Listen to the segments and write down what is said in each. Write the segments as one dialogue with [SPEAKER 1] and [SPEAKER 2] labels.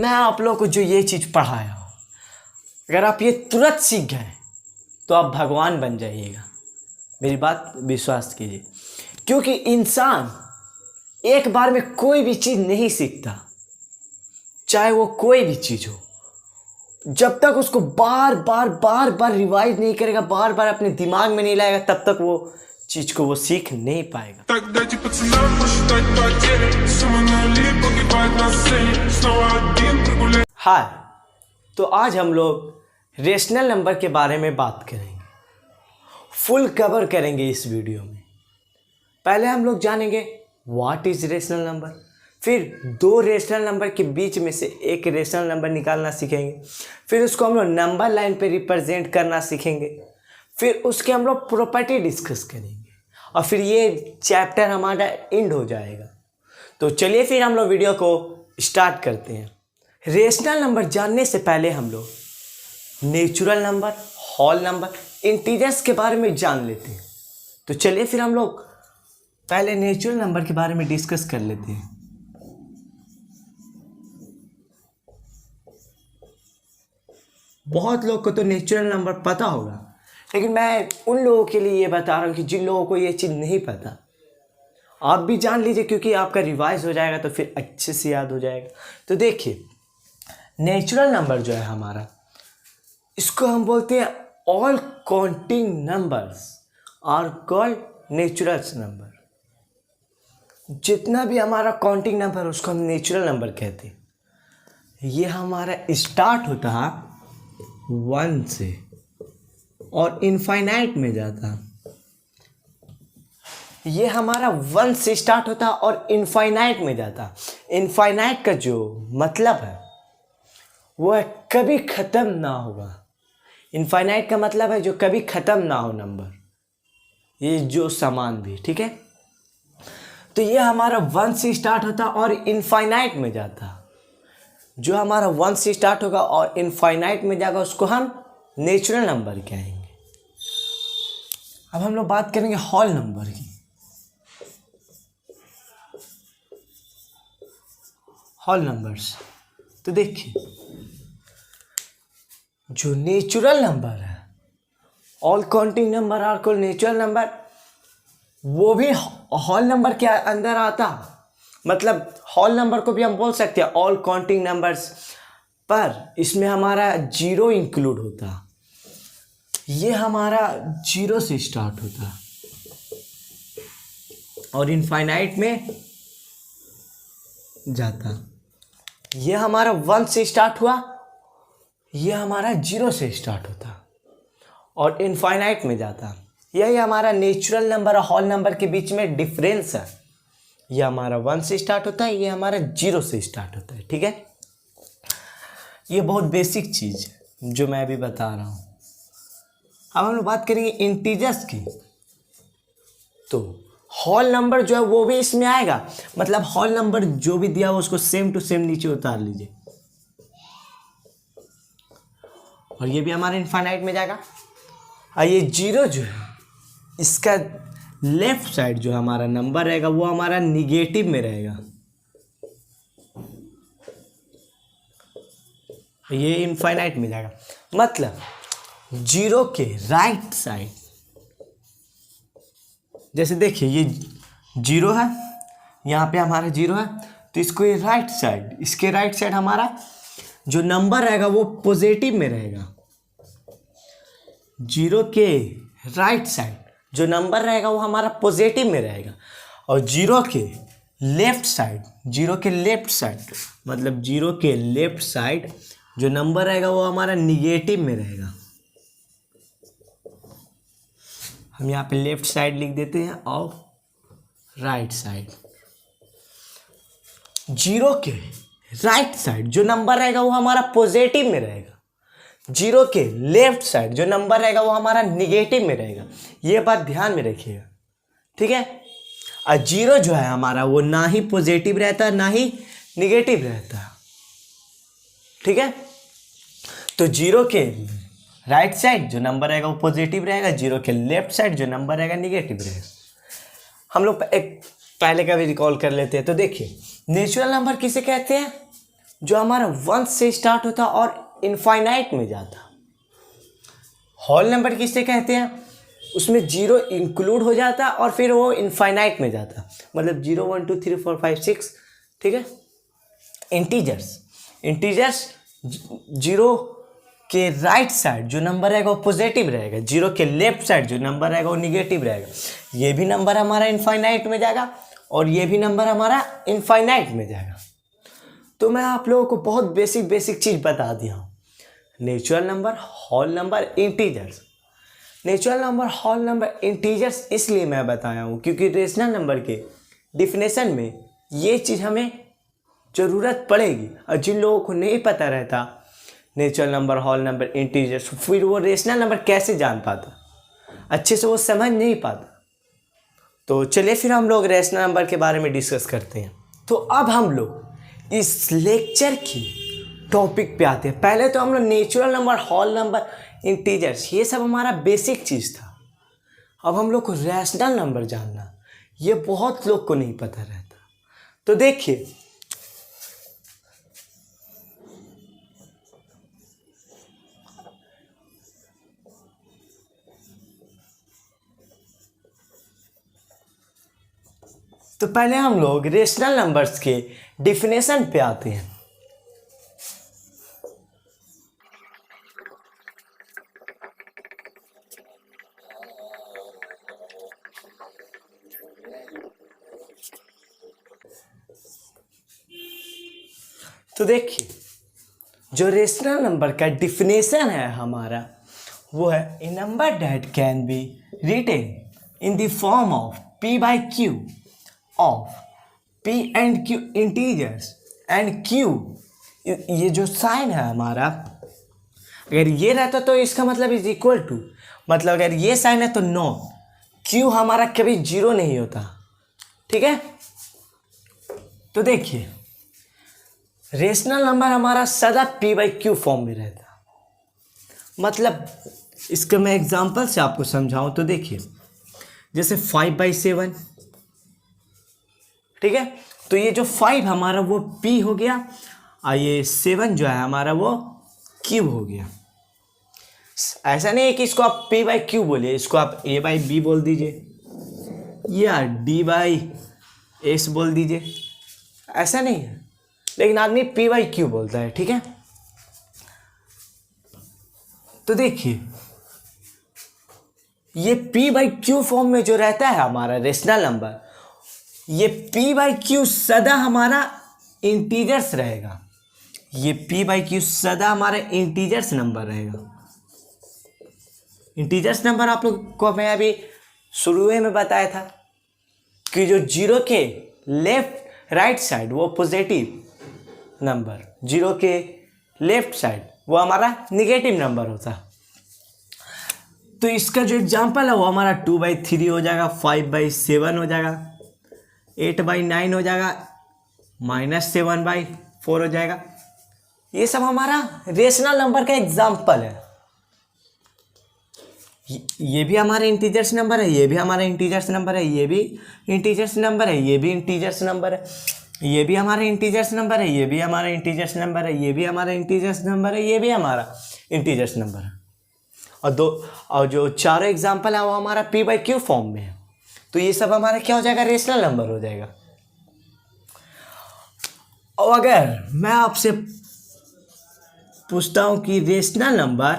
[SPEAKER 1] मैं आप लोगों को जो ये चीज़ पढ़ाया हूँ, अगर आप ये तुरंत सीख गए तो आप भगवान बन जाइएगा। मेरी बात विश्वास कीजिए, क्योंकि इंसान एक बार में कोई भी चीज़ नहीं सीखता, चाहे वो कोई भी चीज़ हो। जब तक उसको बार बार रिवाइज नहीं करेगा, बार बार अपने दिमाग में नहीं लाएगा, तब तक वो चीज़ को वो सीख नहीं पाएगा। हाय, तो आज हम लोग रेशनल नंबर के बारे में बात करेंगे, फुल कवर करेंगे इस वीडियो में। पहले हम लोग जानेंगे व्हाट इज रेशनल नंबर, फिर दो रेशनल नंबर के बीच में से एक रेशनल नंबर निकालना सीखेंगे, फिर उसको हम लोग नंबर लाइन पे रिप्रेजेंट करना सीखेंगे, फिर उसके हम लोग प्रॉपर्टी डिस्कस करेंगे और फिर ये चैप्टर हमारा एंड हो जाएगा। तो चलिए फिर हम लोग वीडियो को स्टार्ट करते हैं। रेशनल नंबर जानने से पहले हम लोग natural number, whole number, integers के बारे में जान लेते हैं। तो चलिए फिर हम लोग पहले नेचुरल नंबर के बारे में डिस्कस कर लेते हैं। बहुत लोग को तो नेचुरल नंबर पता होगा, लेकिन मैं उन लोगों के लिए ये बता रहा हूँ कि जिन लोगों को ये चीज़ नहीं पता। आप भी जान लीजिए, क्योंकि आपका रिवाइज हो जाएगा तो फिर अच्छे से याद हो जाएगा। तो देखिए, नेचुरल नंबर जो है हमारा, इसको हम बोलते हैं all counting numbers are called natural number. जितना भी हमारा काउंटिंग नंबर उसको हम नेचुरल नंबर कहते हैं। ये हमारा स्टार्ट होता है 1 से और इनफाइनाइट में जाता। ये हमारा 1 से स्टार्ट होता और इनफाइनाइट में जाता। इनफाइनाइट का जो मतलब है वो है कभी ख़त्म ना होगा। इनफाइनाइट का मतलब है जो कभी ख़त्म ना हो नंबर, ये जो सामान भी, ठीक है। तो ये हमारा 1 से स्टार्ट होता और इनफाइनाइट में जाता। जो हमारा 1 से स्टार्ट होगा और इनफाइनाइट में जाएगा उसको हम नेचुरल नंबर कहेंगे। अब हम लोग बात करेंगे होल नंबर की। होल नंबर्स, तो देखिए, जो नेचुरल नंबर है, all counting number are called natural number, वो भी होल नंबर के अंदर आता। मतलब होल नंबर को भी हम बोल सकते हैं ऑल काउंटिंग नंबर्स, पर इसमें हमारा जीरो इंक्लूड होता। ये हमारा 0 से स्टार्ट होता और इनफाइनाइट में जाता। ये हमारा 1 से स्टार्ट हुआ, ये हमारा 0 से स्टार्ट होता और इनफाइनाइट में जाता। यही हमारा नेचुरल नंबर और होल नंबर के बीच में डिफरेंस है। ये हमारा 1 से स्टार्ट होता है, ये हमारा 0 से स्टार्ट होता है, ठीक है। ये बहुत बेसिक चीज़ है जो मैं अभी बता रहा हूँ। अब हम लोग बात करेंगे इंटीजर्स की। तो होल नंबर जो है वो भी इसमें आएगा। मतलब होल नंबर जो भी दिया हो उसको सेम टू सेम नीचे उतार लीजिए और ये भी हमारे इनफाइनाइट में जाएगा। और ये 0 जो है, इसका लेफ्ट साइड जो हमारा नंबर रहेगा वो हमारा निगेटिव में रहेगा। ये इनफाइनाइट में जाएगा। मतलब 0 के राइट साइड, जैसे देखिए ये 0 है, यहाँ पे हमारा 0 है, तो इसको ये राइट साइड, इसके राइट साइड हमारा जो नंबर रहेगा वो पॉजिटिव में रहेगा। 0 के राइट साइड जो नंबर रहेगा वो हमारा पॉजिटिव में रहेगा। और 0 के लेफ्ट साइड, 0 के लेफ्ट साइड मतलब 0 के लेफ्ट साइड जो नंबर रहेगा वो हमारा निगेटिव में रहेगा। हम यहाँ पे लेफ्ट साइड लिख देते हैं और राइट साइड। 0 के राइट साइड जो नंबर रहेगा वो हमारा पॉजिटिव में रहेगा। 0 के लेफ्ट साइड जो नंबर रहेगा वो हमारा निगेटिव में रहेगा। ये बात ध्यान में रखिएगा, ठीक है। और 0 जो है हमारा वो ना ही पॉजिटिव रहता ना ही निगेटिव रहता, ठीक है। तो 0 के राइट साइड जो नंबर रहेगा वो पॉजिटिव रहेगा, 0 के लेफ्ट साइड जो नंबर रहेगा निगेटिव रहेगा। हम लोग एक पहले का भी रिकॉल कर लेते हैं। तो देखिए, नेचुरल नंबर किसे कहते हैं? जो हमारा 1 से स्टार्ट होता और इनफाइनाइट में जाता। होल नंबर किसे कहते हैं? उसमें 0 इंक्लूड हो जाता और फिर वो इनफाइनाइट में जाता, मतलब 0 1 2 3 4 5 6, ठीक है। इंटीजर्स 0 के राइट साइड जो नंबर रहेगा वो पॉजिटिव रहेगा, 0 के लेफ्ट साइड जो नंबर रहेगा वो निगेटिव रहेगा। ये भी नंबर हमारा इनफाइनाइट में जाएगा और ये भी नंबर हमारा इनफाइनाइट में जाएगा। तो मैं आप लोगों को बहुत बेसिक चीज़ बता दिया हूँ। Natural number, whole number, integers. Natural number, whole number, integers इसलिए मैं बताया हूँ क्योंकि रेशनल नंबर के डिफिनेशन में ये चीज़ हमें ज़रूरत पड़ेगी, और जिन लोगों को नहीं पता रहता natural number, whole number, integers, फिर वो रेशनल नंबर कैसे जान पाता, अच्छे से वो समझ नहीं पाता। तो चलिए फिर हम लोग रेशनल नंबर के बारे में डिस्कस करते हैं। तो अब हम लोग इस लेक्चर की टॉपिक पे आते हैं। पहले तो हम लोग natural number, whole number, integers, ये सब हमारा बेसिक चीज़ था। अब हम लोग को रैशनल नंबर जानना, ये बहुत लोग को नहीं पता रहता। तो देखिए, तो पहले हम लोग रेशनल नंबर्स के डिफिनेशन पे आते हैं। तो देखिए, जो रेशनल नंबर का डिफिनेशन है हमारा, वो है a number that can be written in the form of p by q of p and q integers and q। ये जो साइन है हमारा, अगर ये रहता तो इसका मतलब इज इक्वल टू, मतलब अगर ये साइन है तो नो, q हमारा कभी 0 नहीं होता, ठीक है। तो देखिए, रेशनल नंबर हमारा सदा p by q फॉर्म में रहता। मतलब इसका मैं एग्जांपल से आपको समझाऊं तो देखिए, जैसे 5/7, ठीक है। तो ये जो 5 हमारा वो p हो गया और ये 7 जो है हमारा वो q हो गया। ऐसा नहीं है कि इसको आप p by q बोलिए, इसको आप a by b बोल दीजिए या d by s बोल दीजिए, ऐसा नहीं है, लेकिन आदमी p by q बोलता है, ठीक है। तो देखिए, ये p by q फॉर्म में जो रहता है हमारा रेशनल नंबर, ये p by q सदा हमारा इंटीजर्स रहेगा। ये p by q सदा हमारा इंटीजर्स नंबर रहेगा। इंटीजर्स नंबर आप लोग को मैं अभी शुरू में बताया था कि जो 0 के लेफ्ट राइट साइड वो पॉजिटिव नंबर, 0 के लेफ्ट साइड वो हमारा निगेटिव नंबर होता। तो इसका जो एग्जांपल है वो हमारा 2/3 हो जाएगा, 5/7 हो जाएगा, 8/9 हो जाएगा, -7/4 हो जाएगा। ये सब हमारा रेशनल नंबर का एग्जांपल है। ये भी हमारे इंटीजर्स नंबर है, ये भी हमारा इंटीजर्स नंबर है, ये भी इंटीजर्स नंबर है, ये भी इंटीजर्स नंबर है, ये भी हमारा इंटीजर्स नंबर है, ये भी हमारा इंटीजर्स नंबर है, ये भी हमारा इंटीजर्स नंबर है, ये भी हमारा इंटीजर्स नंबर है। और जो चारों एग्जांपल है वो हमारा p by q फॉर्म में है। तो ये सब हमारा क्या हो जाएगा? रेशनल नंबर हो जाएगा। और अगर मैं आपसे पूछता हूं कि रेशनल नंबर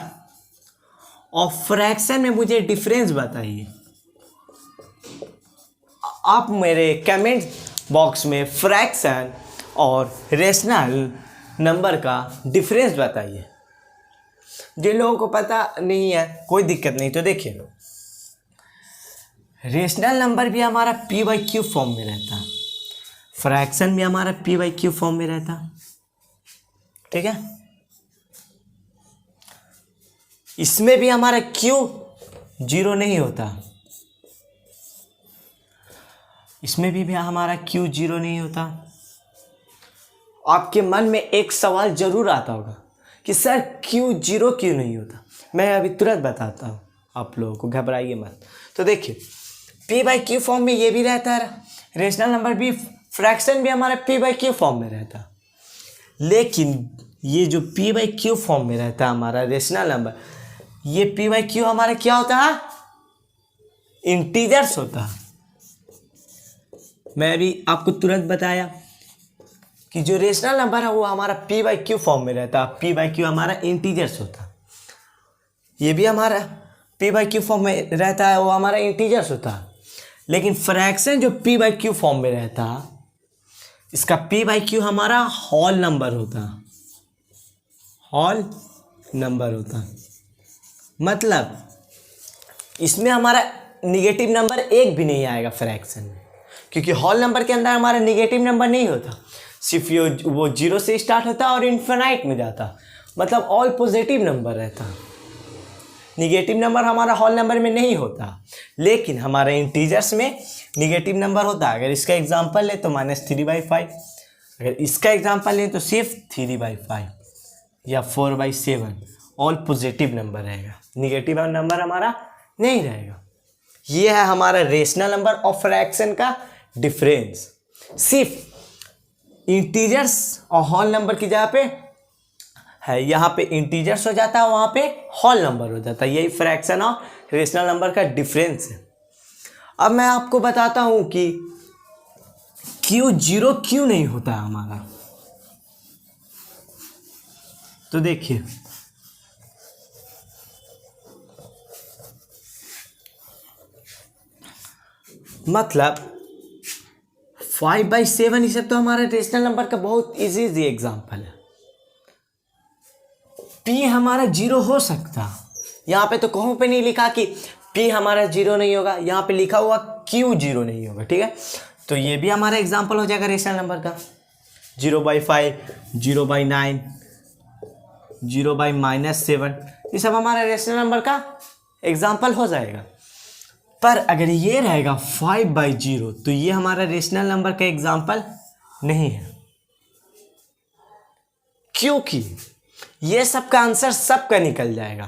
[SPEAKER 1] और फ्रैक्शन में मुझे डिफरेंस बताइए, आप मेरे कमेंट बॉक्स में फ्रैक्शन और रेशनल नंबर का डिफरेंस बताइए। जिन लोगों को पता नहीं है कोई दिक्कत नहीं। तो देखिए, रेशनल नंबर भी हमारा p by q फॉर्म में रहता, फ्रैक्शन भी हमारा p by q फॉर्म में रहता, ठीक है। इसमें भी हमारा q 0 नहीं होता, इसमें भी हमारा q 0 नहीं होता। आपके मन में एक सवाल जरूर आता होगा कि सर q 0 क्यों नहीं होता। मैं अभी तुरंत बताता हूँ आप लोगों को, घबराइए मत। तो देखिए, p by q फॉर्म में ये भी रहता है रेशनल नंबर भी, फ्रैक्शन भी हमारा p by q फॉर्म में रहता। लेकिन ये जो पी बाई क्यू फॉर्म में रहता है हमारा रेशनल नंबर, ये पी बाई क्यू हमारा क्या होता है, इंटीजर्स होता है। मैं अभी आपको तुरंत बताया कि जो रेशनल नंबर है वो हमारा पी बाई क्यू फॉर्म में रहता है, पी बाई क्यू हमारा इंटीजर्स होता है। ये भी हमारा पी बाई क्यू फॉर्म में रहता है, वो हमारा इंटीजर्स होता है। लेकिन फ्रैक्शन जो पी बाई क्यू फॉर्म में रहता है, इसका पी बाई क्यू हमारा होल नंबर होता है, होल नंबर होता है। मतलब इसमें हमारा निगेटिव नंबर एक भी नहीं आएगा फ्रैक्शन में, क्योंकि होल नंबर के अंदर हमारा निगेटिव नंबर नहीं होता, सिर्फ वो जीरो से स्टार्ट होता और इन्फिनाइट में जाता, मतलब ऑल पॉजिटिव नंबर रहता। निगेटिव नंबर हमारा होल नंबर में नहीं होता, लेकिन हमारे इंटीजर्स में निगेटिव नंबर होता है। अगर इसका एग्जांपल ले तो -3/5, अगर इसका एग्जांपल ले तो सिर्फ 3/5 या 4/7, ऑल पॉजिटिव नंबर रहेगा, निगेटिव नंबर हमारा नहीं रहेगा। ये है हमारा रेशनल नंबर और फ्रैक्शन का डिफरेंस। सिर्फ इंटीजर्स और होल नंबर की जगह पे है, यहाँ पे इंटीजर्स हो जाता है, वहाँ पे होल नंबर हो जाता है। यही फ्रैक्शन और रेशनल नंबर का डिफरेंस है। अब मैं आपको बताता हूँ कि क्यू जीरो क्यों नहीं होता है हमारा। तो देखिए, मतलब 5/7 ये सब तो हमारे रेशनल नंबर का बहुत इजी एग्जांपल है। पी हमारा जीरो हो सकता, यहाँ पे तो कहीं पे नहीं लिखा कि पी हमारा जीरो नहीं होगा, यहाँ पे लिखा हुआ क्यू जीरो नहीं होगा, ठीक है। तो ये भी हमारा एग्जांपल हो जाएगा रेशनल नंबर का। 0/5, 0/9, 0/-7, ये सब हमारा रेशनल नंबर का एग्जांपल हो जाएगा। पर अगर ये रहेगा 5/0 तो ये हमारा रेशनल नंबर का एग्जांपल नहीं है, क्योंकि ये सब का आंसर सबका निकल जाएगा,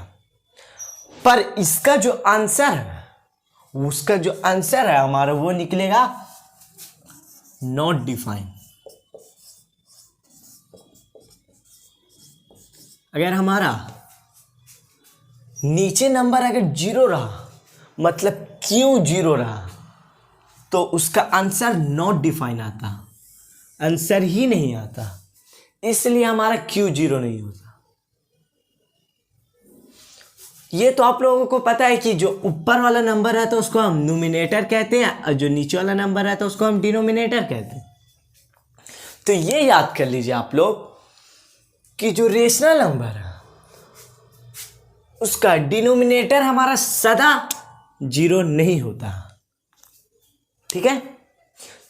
[SPEAKER 1] पर इसका जो आंसर है, उसका जो आंसर है हमारा वो निकलेगा नॉट डिफाइन। अगर हमारा नीचे नंबर अगर जीरो रहा, मतलब क्यों जीरो रहा, तो उसका आंसर नॉट डिफाइन आता, आंसर ही नहीं आता, इसलिए हमारा क्यू जीरो नहीं होता। ये तो आप लोगों को पता है कि जो ऊपर वाला नंबर है तो उसको हम न्यूमिनेटर कहते हैं, और जो नीचे वाला नंबर है तो उसको हम डिनोमिनेटर कहते हैं। तो ये याद कर लीजिए आप लोग कि जो रेशनल नंबर है उसका डिनोमिनेटर हमारा सदा जीरो नहीं होता, ठीक है।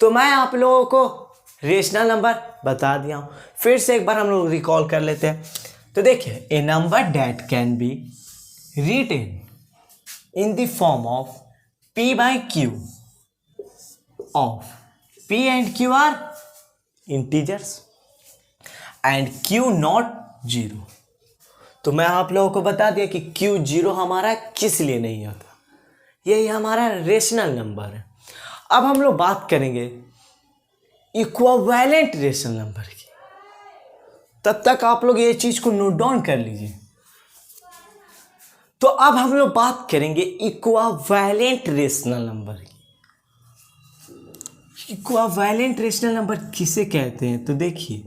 [SPEAKER 1] तो मैं आप लोगों को रेशनल नंबर बता दिया हूं, फिर से एक बार हम लोग रिकॉल कर लेते हैं। तो देखिए, a number that can be written in the form of p/q of p and q are integers and q not 0। तो मैं आप लोगों को बता दिया कि q 0 हमारा किस लिए नहीं होता, यही हमारा रेशनल नंबर है। अब हम लोग बात करेंगे इक्विवेलेंट रेशनल नंबर की, तब तक आप लोग ये चीज को नोट डाउन कर लीजिए। तो अब हम लोग बात करेंगे इक्विवेलेंट रेशनल नंबर की। इक्विवेलेंट रेशनल नंबर किसे कहते हैं, तो देखिए,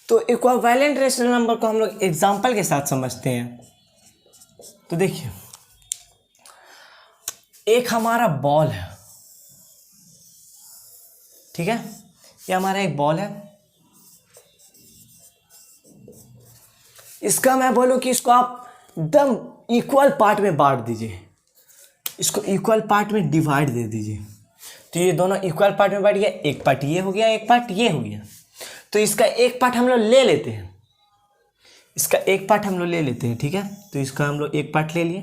[SPEAKER 1] तो इक्विवेलेंट रेशनल नंबर को हम लोग एग्जांपल के साथ समझते हैं। तो देखिए, एक हमारा बॉल है, ठीक है, ये हमारा एक बॉल है। इसका मैं बोलूं कि इसको आप एकदम इक्वल पार्ट में बांट दीजिए, इसको इक्वल पार्ट में डिवाइड दे दीजिए। तो ये दोनों इक्वल पार्ट में बैठ गया, एक पार्ट ये हो गया, एक पार्ट ये हो गया। तो इसका एक पार्ट हम लोग ले लेते हैं, इसका एक पार्ट हम लोग ले लेते हैं, ठीक है। तो इसका हम लोग एक पार्ट ले लिए,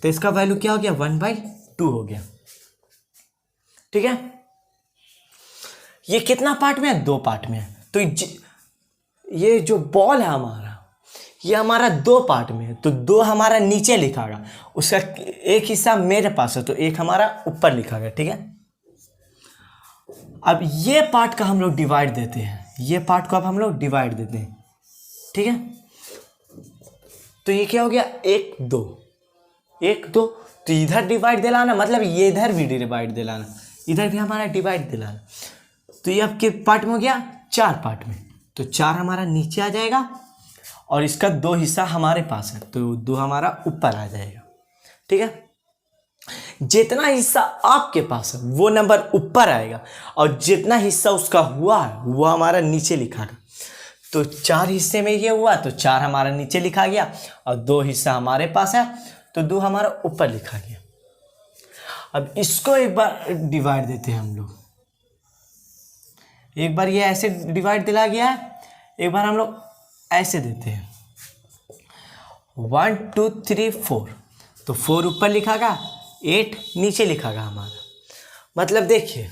[SPEAKER 1] तो इसका वैल्यू क्या हो गया, 1/2 हो गया, ठीक है। ये कितना पार्ट में है, 2 पार्ट में है। तो ये जो बॉल है हमारा, ये हमारा दो पार्ट में है, तो दो हमारा नीचे लिखा गया, उसका एक हिस्सा मेरे पास है तो एक हमारा ऊपर लिखा गया, ठीक है। अब ये पार्ट का हम लोग डिवाइड देते हैं, ये पार्ट को अब हम लोग डिवाइड देते हैं, ठीक है। तो ये क्या हो गया, 1 2 1 2, तो इधर डिवाइड दिलाना, मतलब ये इधर भी डिवाइड दिलाना, इधर भी हमारा डिवाइड दिलाना। तो ये अब के पार्ट में हो गया, 4 पार्ट में, तो 4 हमारा नीचे आ जाएगा और इसका 2 हिस्सा हमारे पास है, तो 2 हमारा ऊपर आ जाएगा, ठीक है। जितना हिस्सा आपके पास है वो नंबर ऊपर आएगा और जितना हिस्सा उसका हुआ है वो हमारा नीचे लिखा गया। तो 4 हिस्से में ये हुआ तो 4 हमारा नीचे लिखा गया और 2 हिस्सा हमारे पास है तो 2 हमारा ऊपर लिखा गया। अब इसको एक बार डिवाइड देते हैं हम लोग, एक बार ये ऐसे डिवाइड दिला गया है, एक बार हम लोग ऐसे देते हैं 1 2 3 4, तो 4 ऊपर लिखा गया, 8 नीचे लिखा गया हमारा। मतलब देखिए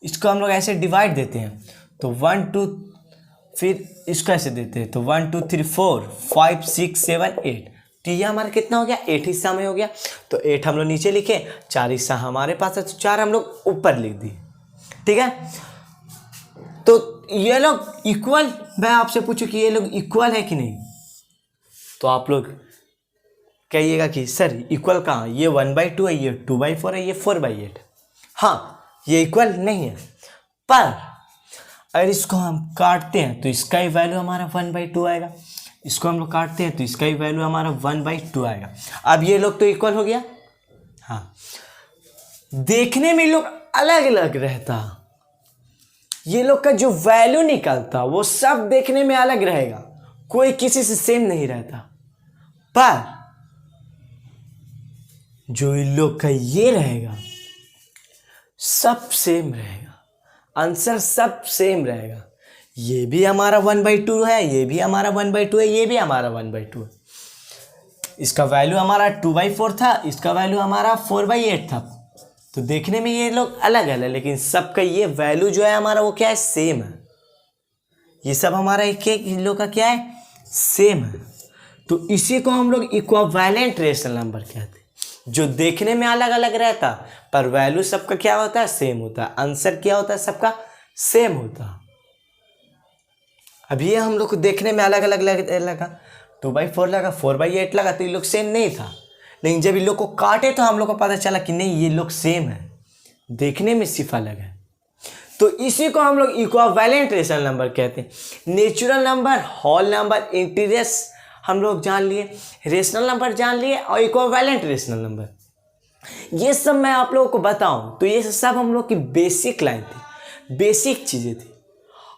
[SPEAKER 1] इसको हम लोग ऐसे डिवाइड देते हैं तो 1 2, फिर इसको ऐसे देते हैं तो 1 2 3 4 5 6 7 8, तो ये हमारा कितना हो गया, 8 हिस्सा में हो गया। तो 8 हम लोग नीचे लिखे, 4 हिस्सा हमारे पास है तो 4 हम लोग ऊपर लिख दिए, ठीक है। तो ये लोग इक्वल, मैं आपसे पूछूं कि ये लोग इक्वल है कि नहीं, तो आप लोग कहिएगा कि सर इक्वल कहाँ, ये 1/2 है, ये 2/4 है, ये 4/8। हाँ ये इक्वल नहीं है, पर अगर इसको हम काटते हैं तो इसका ही वैल्यू हमारा 1/2 आएगा, इसको हम लोग काटते हैं तो इसका ही वैल्यू हमारा 1/2 आएगा। अब ये लोग तो इक्वल हो गया। हाँ, देखने में लोग अलग अलग रहता, ये लोग का जो वैल्यू निकलता वो सब देखने में अलग रहेगा, कोई किसी से सेम नहीं रहता, पर जो इन लोग का ये रहेगा सब सेम रहेगा, आंसर सब सेम रहेगा। ये भी हमारा 1/2 है, ये भी हमारा 1/2 है, ये भी हमारा 1/2 है। इसका वैल्यू हमारा 2/4 था, इसका वैल्यू हमारा 4/8 था, तो देखने में ये लोग अलग अलग, लेकिन सबका ये वैल्यू जो है हमारा वो क्या है, सेम है। ये सब हमारा एक एक इन लोग का क्या है, सेम है। तो इसी को हम लोग इक्विवेलेंट रेशनल नंबर कहते हैं, जो देखने में अलग अलग रहता पर वैल्यू सबका क्या होता है, सेम होता है, आंसर क्या होता है सबका सेम होता है। अब ये हम लोग को देखने में अलग अलग लगा, 2/4 लगा, 4/8 लगा, तो ये लोग सेम नहीं था, लेकिन जब इन लोग को काटे तो हम लोग को पता चला कि नहीं ये लोग सेम है, देखने में सिर्फ अलग है। तो इसी को हम लोग इक्विवेलेंट रेशनल नंबर कहते हैं। Natural number, whole number, integers हम लोग जान लिए, रेशनल नंबर जान लिए और इक्विवेलेंट रेशनल नंबर, ये सब मैं आप लोगों को बताऊं तो ये सब हम लोग की बेसिक लाइन थी, बेसिक चीज़ें थी।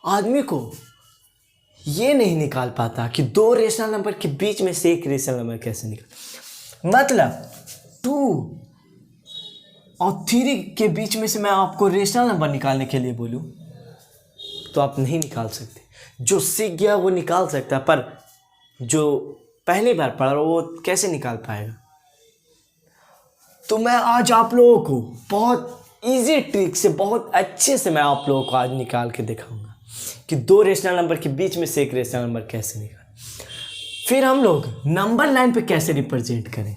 [SPEAKER 1] आदमी को ये नहीं निकाल पाता कि 2 रेशनल नंबर के बीच में से एक रेशनल नंबर कैसे निकाल, मतलब 2 और 3 के बीच में से मैं आपको रेशनल नंबर निकालने के लिए बोलूं तो आप नहीं निकाल सकते। जो सीख गया वो निकाल सकता है, पर जो पहली बार पढ़ रहा वो कैसे निकाल पाएगा। तो मैं आज आप लोगों को बहुत इजी ट्रिक से, बहुत अच्छे से मैं आप लोगों को आज निकाल के दिखाऊंगा कि 2 रेशनल नंबर के बीच में से एक रेशनल नंबर कैसे निकालें, फिर हम लोग नंबर लाइन पे कैसे रिप्रेजेंट करें,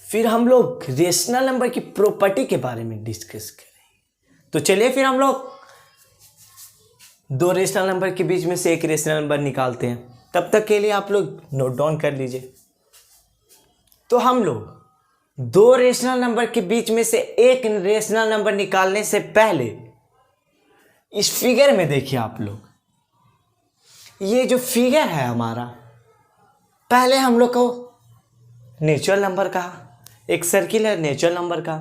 [SPEAKER 1] फिर हम लोग रेशनल नंबर की प्रॉपर्टी के बारे में डिस्कस करें। तो चलिए फिर हम लोग 2 रेशनल नंबर के बीच में से एक रेशनल नंबर निकालते हैं। तब तक के लिए आप लोग नोट डाउन कर लीजिए। तो हम लोग 2 रेशनल नंबर के बीच में से एक रेशनल नंबर निकालने से पहले इस फिगर में देखिए आप लोग, ये जो फिगर है हमारा, पहले हम लोग को नेचुरल नंबर का एक सर्किल है, नेचुरल नंबर का,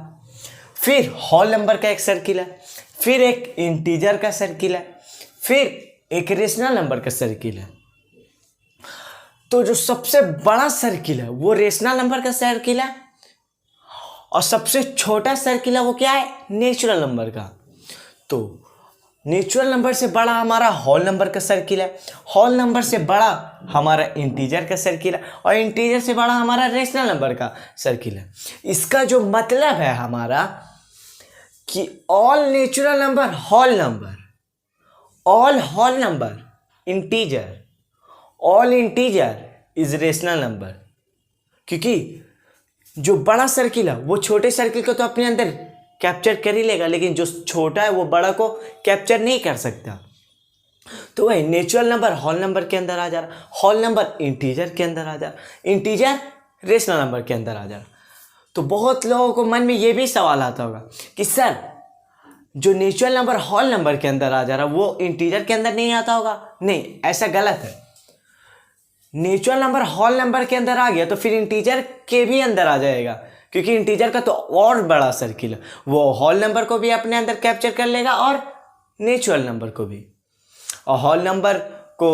[SPEAKER 1] फिर होल नंबर का एक सर्किल है, फिर एक इंटीजर का सर्किल है, फिर एक रेशनल नंबर का सर्किल है। तो जो सबसे बड़ा सर्किल है वो रेशनल नंबर का सर्किल है और सबसे छोटा सर्किल है वो क्या है, नेचुरल नंबर का। तो नेचुरल नंबर से बड़ा हमारा होल नंबर का सर्किल है, होल नंबर से बड़ा हमारा इंटीजर का सर्किल है और इंटीजर से बड़ा हमारा रेशनल नंबर का सर्किल है। इसका जो मतलब है हमारा कि all natural number whole number, all whole number integer, all integer is rational number. क्योंकि जो बड़ा सर्किल है वो छोटे सर्किल को तो अपने अंदर कैप्चर कर ही लेगा, लेकिन जो छोटा है वो बड़ा को कैप्चर नहीं कर सकता। तो वही नेचुरल नंबर होल नंबर के अंदर आ जा रहा, होल नंबर इंटीजर के अंदर आ जा रहा, इंटीजर रेशनल नंबर के अंदर आ जा रहा। तो बहुत लोगों को मन में ये भी सवाल आता होगा कि सर जो नेचुरल नंबर होल नंबर के अंदर आ जा रहा वो इंटीजर के अंदर नहीं आता होगा। नहीं, ऐसा गलत है। नेचुरल नंबर होल नंबर के अंदर आ गया तो फिर इंटीजर के भी अंदर आ जाएगा, क्योंकि इंटीजर का तो और बड़ा सर्किल है, वो होल नंबर को भी अपने अंदर कैप्चर कर लेगा और नेचुरल नंबर को भी। और होल नंबर को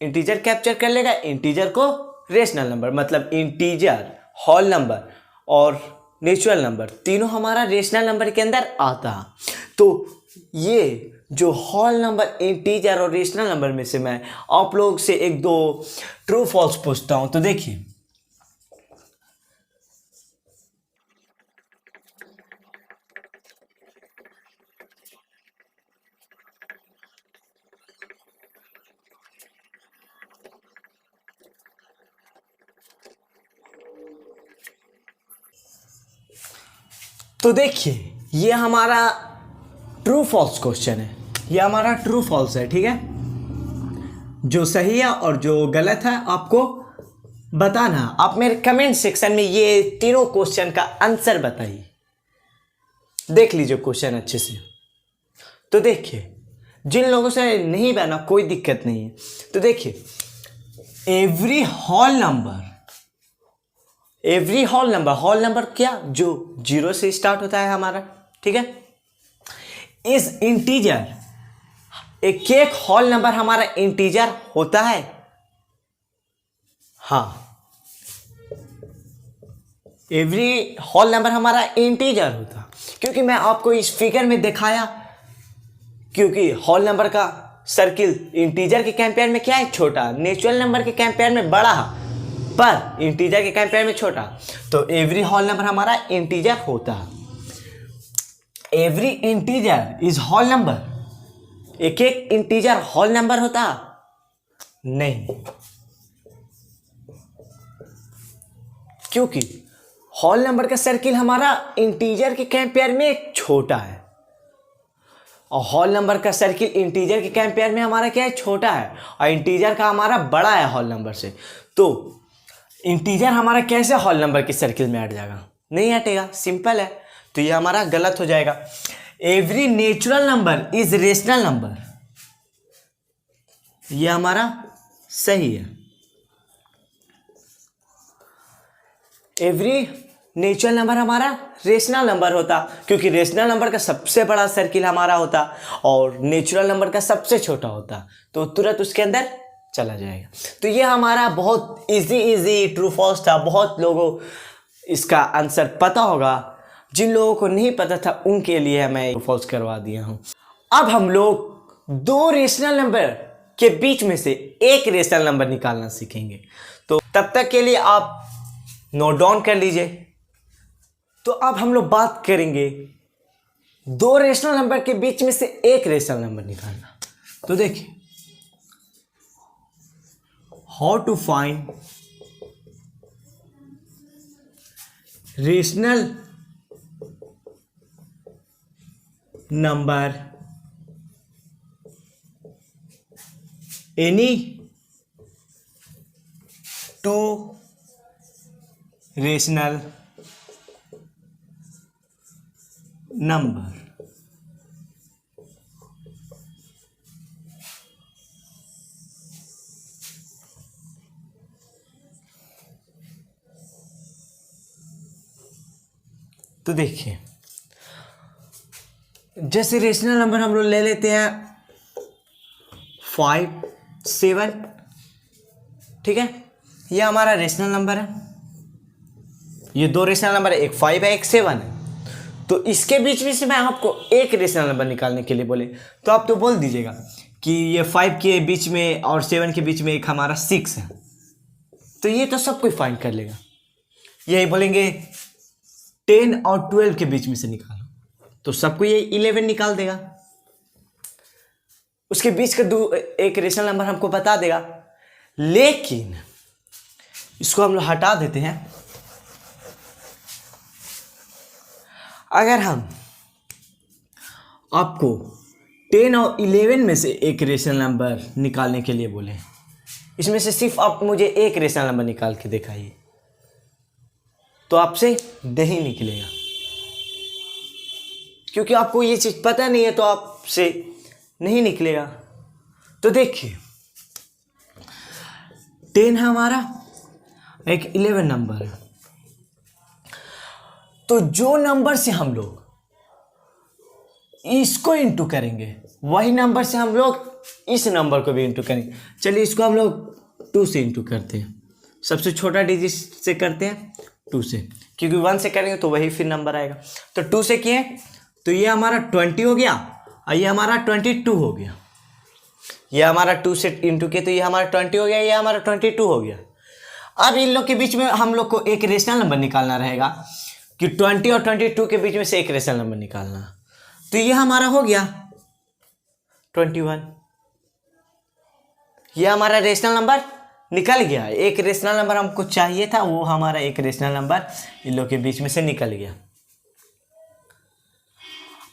[SPEAKER 1] इंटीजर कैप्चर कर लेगा, इंटीजर को रेशनल नंबर, मतलब इंटीजर, होल नंबर और नेचुरल नंबर तीनों हमारा रेशनल नंबर के अंदर आता है। तो ये जो होल नंबर, इंटीजर और रेशनल नंबर में से मैं आप लोग से एक दो ट्रू फॉल्स पूछता हूं। तो देखिए, तो देखिए ये हमारा ट्रू फॉल्स क्वेश्चन है, ये हमारा ट्रू फॉल्स है, ठीक है। जो सही है और जो गलत है आपको बताना। आप मेरे कमेंट सेक्शन में ये तीनों क्वेश्चन का आंसर बताइए। देख लीजिए क्वेश्चन अच्छे से। तो देखिए, जिन लोगों से नहीं बना कोई दिक्कत नहीं है। तो देखिए, every whole number, every whole number, whole number क्या, जो जीरो से स्टार्ट होता है हमारा, ठीक है, इज इंटीजर, एक एक होल नंबर हमारा इंटीजर होता है। हाँ, एवरी होल नंबर हमारा इंटीजर होता, क्योंकि मैं आपको इस फिगर में दिखाया, क्योंकि होल नंबर का सर्किल इंटीजर के कंपेयर में क्या है, छोटा, नेचुरल नंबर के कंपेयर में बड़ा, पर इंटीजर के कंपेयर में छोटा। तो एवरी होल नंबर हमारा इंटीजर होता है। Every integer is whole number, एक एक इंटीजर होल नंबर होता नहीं, क्योंकि होल नंबर का सर्किल हमारा इंटीजर के कंपेयर में छोटा है, और होल नंबर का सर्किल इंटीजर के कंपेयर में हमारा क्या है, छोटा है, और इंटीजर का हमारा बड़ा है होल नंबर से। तो इंटीजर हमारा कैसे होल नंबर के सर्किल में हट जाएगा, नहीं हटेगा, सिंपल है। तो ये हमारा गलत हो जाएगा। Every natural number is rational number, ये हमारा सही है। एवरी नेचुरल नंबर हमारा रेशनल नंबर होता, क्योंकि रेशनल नंबर का सबसे बड़ा सर्किल हमारा होता और नेचुरल नंबर का सबसे छोटा होता, तो तुरंत उसके अंदर चला जाएगा। तो ये हमारा बहुत इजी ट्रू फॉल्स था। बहुत लोगों इसका आंसर पता होगा, जिन लोगों को नहीं पता था उनके लिए मैं फॉल्स करवा दिया हूँ। अब हम लोग दो रेशनल नंबर के बीच में से एक रेशनल नंबर निकालना सीखेंगे। तो तब तक के लिए आप नोट डाउन कर लीजिए। तो अब हम लोग बात करेंगे दो रेशनल नंबर के बीच में से एक रेशनल नंबर निकालना। तो देखिए, how to find rational number any two rational number. तो देखिए, जैसे रेशनल नंबर हम लोग ले लेते हैं 5, 7, ठीक है, ये हमारा रेशनल नंबर है। ये दो रेशनल नंबर है, एक 5 है, एक 7 है। तो इसके बीच में से मैं आपको एक रेशनल नंबर निकालने के लिए बोले तो आप तो बोल दीजिएगा कि ये 5 के बीच में और 7 के बीच में एक हमारा 6 है। तो ये तो सब कोई फाइंड कर लेगा। यही बोलेंगे 10 और 12 के बीच में से निकालो, तो सबको ये 11 निकाल देगा। उसके बीच का एक रेशनल नंबर हमको बता देगा। लेकिन इसको हम लोग हटा देते हैं। अगर हम आपको 10 और 11 में से एक रेशनल नंबर निकालने के लिए बोले, इसमें से सिर्फ आप मुझे एक रेशनल नंबर निकाल के दिखाइए, तो आपसे नहीं निकलेगा, क्योंकि आपको ये चीज़ पता नहीं है, तो आपसे नहीं निकलेगा। तो देखिए 10 है हमारा, एक 11 नंबर है, तो जो नंबर से हम लोग इसको इंटू करेंगे वही नंबर से हम लोग इस नंबर को भी इंटू करेंगे। चलिए इसको हम लोग 2 से इंटू करते हैं, सबसे छोटा डिजिट से करते हैं 2 से, क्योंकि 1 से करेंगे तो वही फिर नंबर आएगा। तो 2 से किए तो ये हमारा 20 हो गया और ये हमारा 22 हो गया। ये हमारा 2 से इंटू किए तो ये हमारा 20 हो गया, ये हमारा 22 हो गया। अब इन लोग के बीच में हम लोग को एक रेशनल नंबर निकालना रहेगा कि 20 और 22 के बीच में से एक रेशनल नंबर निकालना। तो ये हमारा हो गया 21। ये हमारा रेशनल नंबर निकल गया। एक रेशनल नंबर हमको चाहिए था, वो हमारा एक रेशनल नंबर इन लोग के बीच में से निकल गया।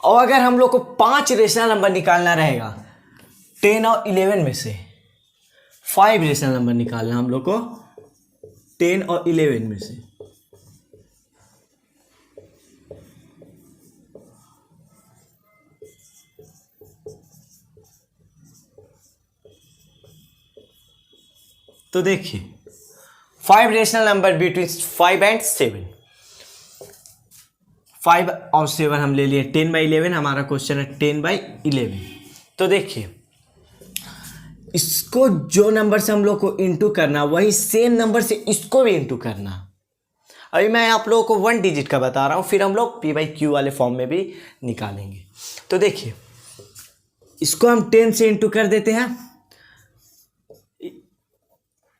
[SPEAKER 1] और अगर हम लोग को 5 रेशनल नंबर निकालना रहेगा 10 और 11 में से, 5 रेशनल नंबर निकालना हम लोग को 10 और 11 में से। तो देखिए 5 रेशनल नंबर बिटवीन 5 एंड 7। 5 और 7 हम ले लिए। 10/11 हमारा क्वेश्चन है 10/11। तो देखिए इसको जो नंबर से हम लोग को इंटू करना, वही सेम नंबर से इसको भी इंटू करना। अभी मैं आप लोगों को 1 डिजिट का बता रहा हूँ, फिर हम लोग P/Q वाले फॉर्म में भी निकालेंगे। तो देखिए इसको हम 10 से इंटू कर देते हैं,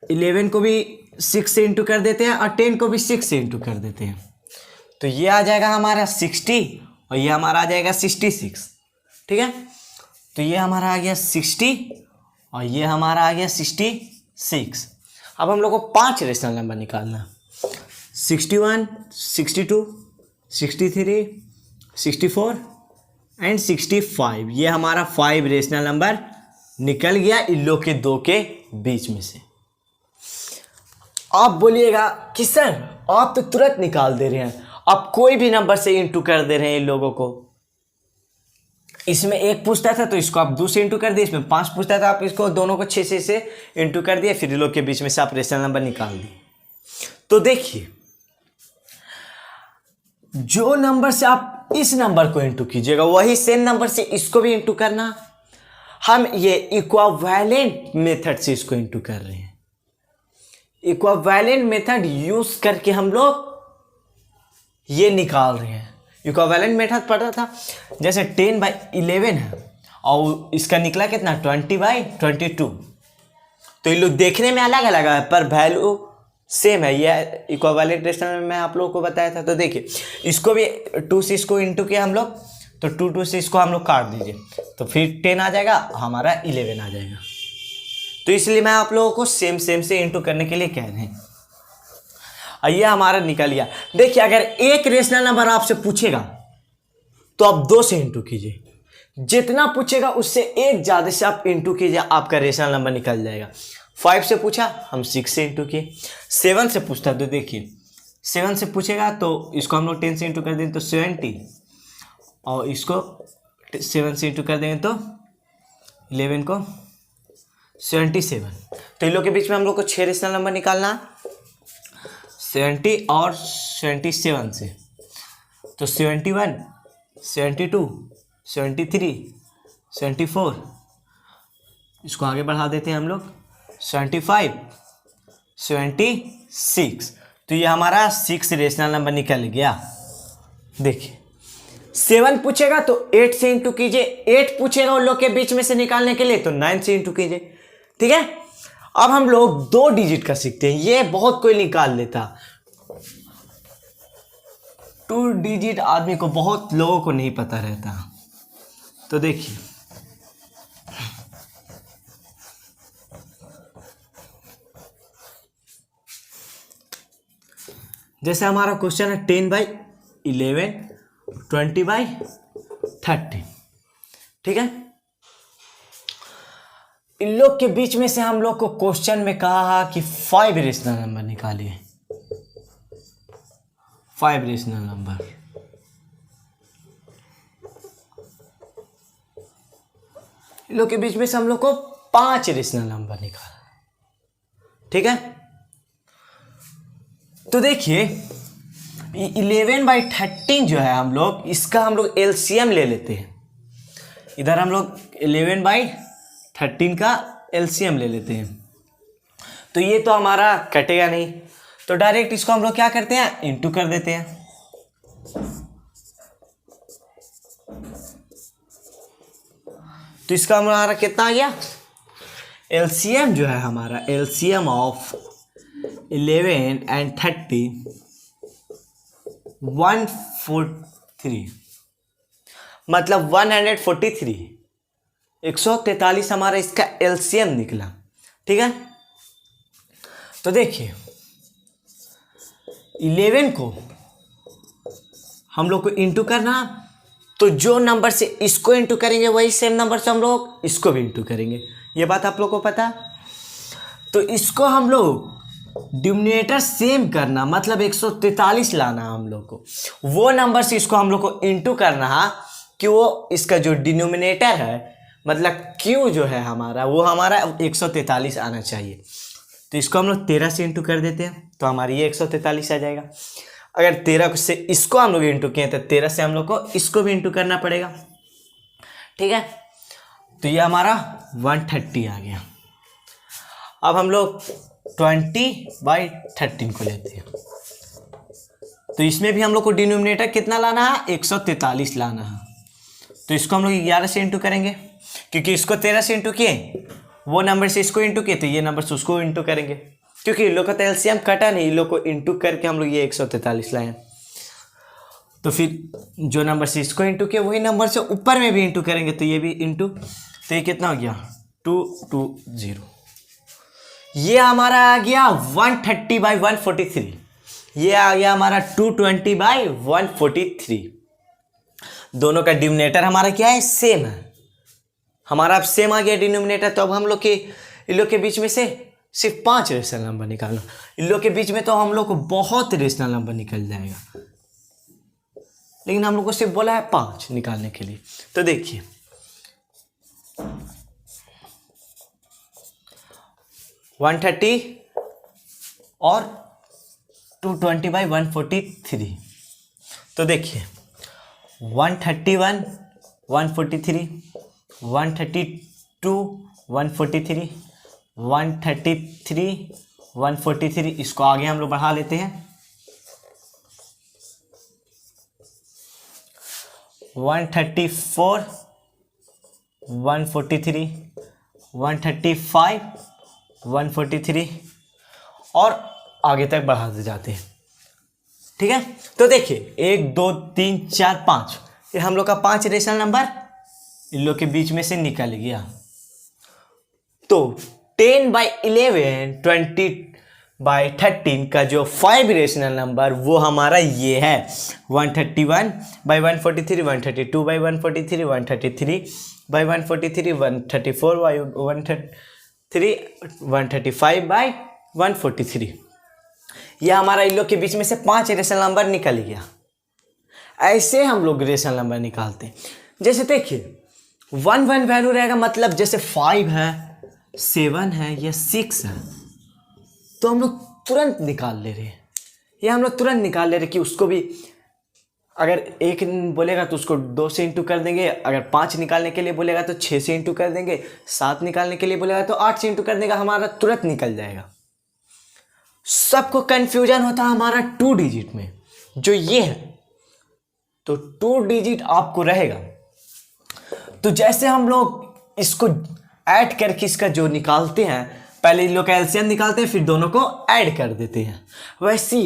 [SPEAKER 1] 11 को भी 6 से इंटू कर देते हैं और 10 को भी 6 से इंटू कर देते हैं। तो ये आ जाएगा हमारा 60 और ये हमारा आ जाएगा 66। ठीक है, तो ये हमारा आ गया 60 और ये हमारा आ गया 66। अब हम लोग को 5 रेशनल नंबर निकालना, 61, 62, 63, 64 एंड 65। ये हमारा 5 रेशनल नंबर निकल गया इन लोग के 2 के बीच में से। आप बोलिएगा कि सर आप तो तुरंत निकाल दे रहे हैं, आप कोई भी नंबर से इंटू कर दे रहे हैं इन लोगों को। इसमें 1 पूछता था तो इसको आप 2 से इंटू कर दिए, इसमें 5 पूछता था आप इसको दोनों को 6 से इंटू कर दिए, फिर इन लोग के बीच में से आप रेशनल नंबर निकाल दिए। तो देखिए जो नंबर से आप इस नंबर को इंटू कीजिएगा वही सेम नंबर से इसको भी इंटू करना। हम ये इक्विवेलेंट मेथड से इसको इंटू कर रहे हैं। इक्विवेलेंट मेथड यूज करके हम लोग ये निकाल रहे हैं। इक्विवेलेंट मेथड पढ़ा था, जैसे 10/11 है और इसका निकला कितना 20/22। तो ये लोग देखने में अलग अलग है पर वैल्यू सेम है। ये इक्विवेलेंट रेशनल में आप लोगों को बताया था। तो देखिए इसको भी 2 से इसको इंटू किया हम लोग, तो 2 से इसको हम लोग काट दीजिए तो फिर 10 आ जाएगा, हमारा 11 आ जाएगा। तो इसलिए मैं आप लोगों को सेम से इंटू करने के लिए कह रहे हैं। ये हमारा निकल गया। देखिए अगर एक रेशनल नंबर आपसे पूछेगा तो आप 2 से इंटू कीजिए, जितना पूछेगा उससे एक ज़्यादा से आप इंटू कीजिए, आपका रेशनल नंबर निकल जाएगा। 5 से पूछा हम 6 से इंटू किए। 7 से पूछता तो देखिए 7 से पूछेगा तो इसको हम लोग 10 से इंटू कर देंगे तो 70 और इसको 7 से इंटू कर देंगे तो 11 को 77। तो इन लोग के बीच में हम लोग को 6 रेशनल नंबर निकालना, 70 और 77 से। तो 71, 72, 73, 74, इसको आगे बढ़ा देते हैं हम लोग 75, 76। तो ये हमारा 6 रेशनल नंबर निकल गया। देखिए 7 पूछेगा तो 8 से इंटू कीजिए, 8 पूछेगा उन लोग के बीच में से निकालने के लिए तो 9 से इंटू कीजिए। ठीक है, अब हम लोग 2 डिजिट का सीखते हैं। ये बहुत कोई निकाल लेता, 2 डिजिट आदमी को बहुत लोगों को नहीं पता रहता। तो देखिए जैसे हमारा क्वेश्चन है 10/11, 20/13, ठीक है। इन लोग के बीच में से हम लोग को क्वेश्चन में कहा कि 5 रेशनल नंबर निकालिए, 5 रेशनल नंबर। इन लोग के बीच में से हम लोग को 5 रेशनल नंबर निकाला, ठीक है। तो देखिए 11/13 जो है हम लोग इसका हम लोग एलसीएम ले लेते हैं। इधर हम लोग 11/13 का एलसीएम ले लेते हैं। तो ये तो हमारा कटेगा नहीं, तो डायरेक्ट इसको हम लोग क्या करते हैं, इंटू कर देते हैं। तो इसका हमारा कितना आ गया, एलसीएम जो है हमारा, एलसीएम ऑफ 11 and 30 143, मतलब 143, 143 हमारा इसका एलसीएम निकला, ठीक है। तो देखिए 11 को हम लोग को इंटू करना, तो जो नंबर से इसको इंटू करेंगे वही सेम नंबर से हम लोग इसको भी इंटू करेंगे, ये बात आप लोग को पता। तो इसको हम लोग डिनोमिनेटर सेम करना, मतलब 143 लाना हम लोग को, वो नंबर से इसको हम लोग को इंटू करना है कि वो इसका जो डिनोमिनेटर है, मतलब क्यू जो है हमारा, वो हमारा 143 आना चाहिए। तो इसको हम लोग 13 से इंटू कर देते हैं, तो हमारी ये 143 आ जाएगा। अगर 13 से इसको हम लोग इंटू किए तो 13 से हम लोग को इसको भी इंटू करना पड़ेगा, ठीक है। तो ये हमारा 130 आ गया। अब हम लोग 20/13 को लेते हैं, तो इसमें भी हम लोग को डिनोमिनेटर कितना लाना है, 143 लाना है। तो इसको हम लोग 11 से इंटू करेंगे, क्योंकि इसको 13 से इंटू किए, वो नंबर से इसको इंटू किए, तो ये नंबर से उसको इंटू करेंगे, क्योंकि इन लोग का तो एलसीएम कटा नहीं, इन लोग को इंटू करके हम लोग ये 143 लाए। तो फिर जो नंबर से इसको इंटू किए वही नंबर से ऊपर में भी इंटू करेंगे, तो ये भी इंटू, तो ये कितना हो गया 220। ये हमारा आ गया 130/143, ये आ गया हमारा 220/143। दोनों का डिनोमिनेटर हमारा क्या है, सेम है, हमारा अब सेम आ गया डिनोमिनेटर। तो अब हम लोग के इन लोग के बीच में से सिर्फ 5 रेशनल नंबर निकालना, इन लोग के बीच में तो हम लोग को बहुत रेशनल नंबर निकल जाएगा, लेकिन हम लोग को सिर्फ बोला है 5 निकालने के लिए। तो देखिए 130 और 220/143। तो देखिए 131, 143, 132, 143, 133, 143, इसको आगे हम लोग बढ़ा लेते हैं। 134, 143, 135, 143 और आगे तक बढ़ाते जाते हैं, ठीक है। तो देखिए 1 2 3 4 5, ये हम लोग का 5 रेशनल नंबर इन लोग के बीच में से निकल गया। तो 10/11, 20/13 का जो 5 रेशनल नंबर वो हमारा ये है 131/143, 132/143, 133/143, 134/133, 135/143। यह हमारा इन लोग के बीच में से 5 रेशनल नंबर निकल गया। ऐसे हम लोग रेशनल नंबर निकालते हैं। जैसे देखिए 1 1 वैल्यू रहेगा, मतलब जैसे 5 है, 7 है या 6 है, तो हम लोग तुरंत निकाल ले रहे हैं। ये हम लोग तुरंत निकाल ले रहे कि उसको भी अगर 1 बोलेगा तो उसको 2 से इंटू कर देंगे, अगर 5 निकालने के लिए बोलेगा तो 6 से इंटू कर देंगे, 7 निकालने के लिए बोलेगा तो 8 से इंटू कर देगा, हमारा तुरंत निकल जाएगा। सबको कंफ्यूजन होता है हमारा 2 डिजिट में, जो ये है, तो 2 डिजिट आपको रहेगा। तो जैसे हम लोग इसको ऐड करके इसका जो निकालते हैं, पहले इन लोग का एलसीएम निकालते हैं, फिर दोनों को ऐड कर देते हैं। वैसे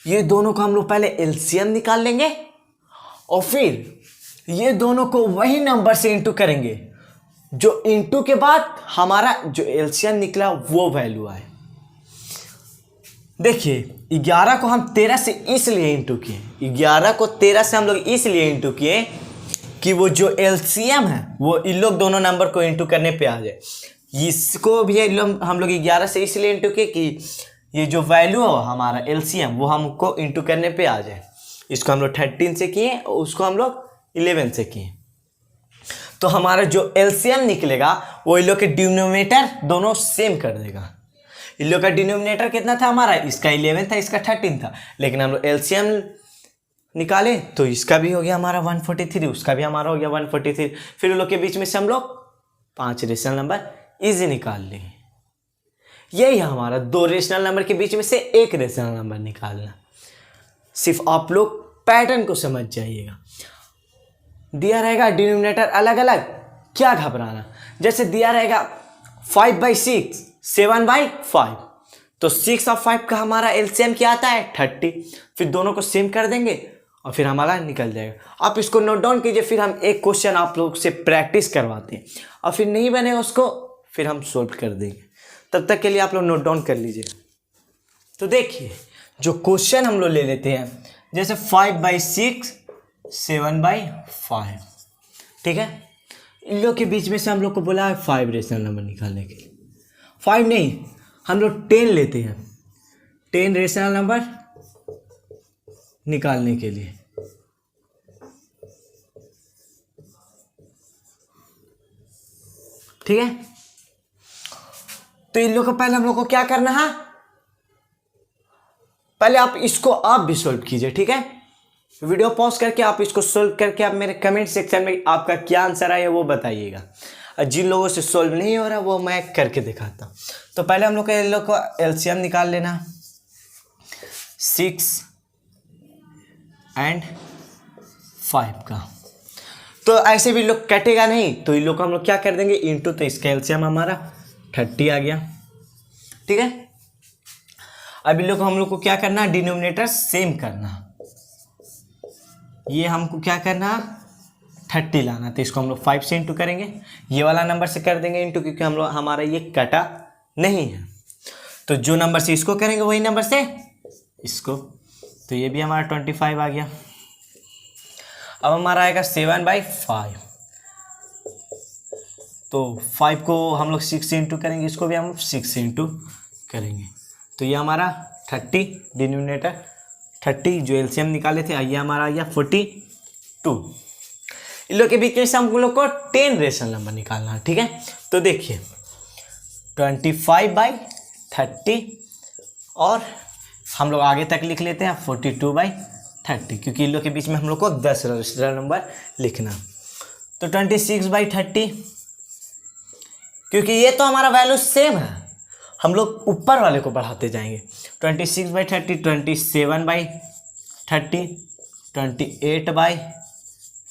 [SPEAKER 1] ये दोनों को हम लोग पहले एलसीएम निकाल लेंगे और फिर ये दोनों को वही नंबर से इंटू करेंगे जो इंटू के बाद हमारा जो एलसीएम निकला वो वैल्यू आए। देखिए 11 को हम 13 से इसलिए इंटू किए, 11 को 13 से हम लोग इसलिए इंटू किए कि वो जो एलसीएम है वो इन लोग दोनों नंबर को इंटू करने पे आ जाए। इसको भी हम लोग 11 से इसलिए इंटू किए कि ये जो वैल्यू है हमारा एलसीएम वो हमको इंटू करने पे आ जाए। इसको हम लोग 13 से किए और उसको हम लोग 11 से किए, तो हमारा जो एलसीएम निकलेगा वो इन लोग के डिनोमिनेटर दोनों सेम कर देगा। इन लोग का डिनोमिनेटर कितना था हमारा, इसका 11 था, इसका 13 था, लेकिन हम लोग एलसीएम निकाले तो इसका भी हो गया हमारा 143, उसका भी हमारा हो गया 143। फिर उन लोग के बीच में से हम लोग 5 रेशनल नंबर इजी निकाल लेंगे। यही है हमारा 2 रेशनल नंबर के बीच में से एक रेशनल नंबर निकालना। सिर्फ आप लोग पैटर्न को समझ जाइएगा। दिया रहेगा डिनोमिनेटर अलग अलग, क्या घबराना। जैसे दिया रहेगा 5/6, 7/5, तो 6 और 5 का हमारा एलसीएम क्या आता है 30। फिर दोनों को सेम कर देंगे और फिर हमारा निकल जाएगा। आप इसको नोट डाउन कीजिए, फिर हम एक क्वेश्चन आप लोग से प्रैक्टिस करवाते हैं और फिर नहीं बनेगा उसको फिर हम सोल्व कर देंगे। तब तक के लिए आप लोग नोट डाउन कर लीजिए। तो देखिए जो क्वेश्चन हम लोग ले लेते हैं, जैसे 5/6, 7/5, ठीक है। इन लोग के बीच में से हम लोग को बोला है 5 रेशनल नंबर निकालने के लिए। 5 नहीं, हम लोग 10 लेते हैं, 10 रेशनल नंबर निकालने के लिए। ठीक है, तो इन लोग को पहले हम लोग को क्या करना है, पहले आप इसको आप भी सोल्व कीजिए। ठीक है, वीडियो पॉज करके आप इसको सोल्व करके आप मेरे कमेंट सेक्शन में आपका क्या आंसर आया वो बताइएगा। और जिन लोगों से सोल्व नहीं हो रहा वो मैं करके दिखाता हूँ। तो पहले हम लोग को एलसीएम निकाल लेना, 6 और 5 का। तो ऐसे भी लोग कटेगा नहीं, तो इन लोग को हम लोग क्या कर देंगे इंटू, तो इसका एलसीएम हमारा 30 आ गया। ठीक है, अब इन लोग को हम लोग को क्या करना, डिनोमिनेटर सेम करना। ये हमको क्या करना 30 लाना, तो इसको हम लोग 5 से इंटू करेंगे, ये वाला नंबर से कर देंगे इंटू, क्योंकि हम लोग हमारा ये कटा नहीं है। तो जो नंबर से इसको करेंगे वही नंबर से इसको, तो ये भी हमारा 25 आ गया। अब हमारा आएगा 7/5, तो 5 को हम लोग 6 से इंटू करेंगे, इसको भी हम 6 से इंटू करेंगे, तो ये हमारा 30 डिनोमिनेटर 30 जो एलसीएम निकाले थे, ये हमारा आ गया 42। इन लोग के बीच में से हम लोग को 10 रेशनल नंबर निकालना है। ठीक है, तो देखिए 25/30 और हम लोग आगे तक लिख लेते हैं 42/30, क्योंकि इन लोग के बीच में हम लोग को 10 रेशनल नंबर लिखना। तो 26/30, क्योंकि ये तो हमारा वैल्यू सेम है, हम लोग ऊपर वाले को बढ़ाते जाएंगे। 26/30, 27/30, 28/30,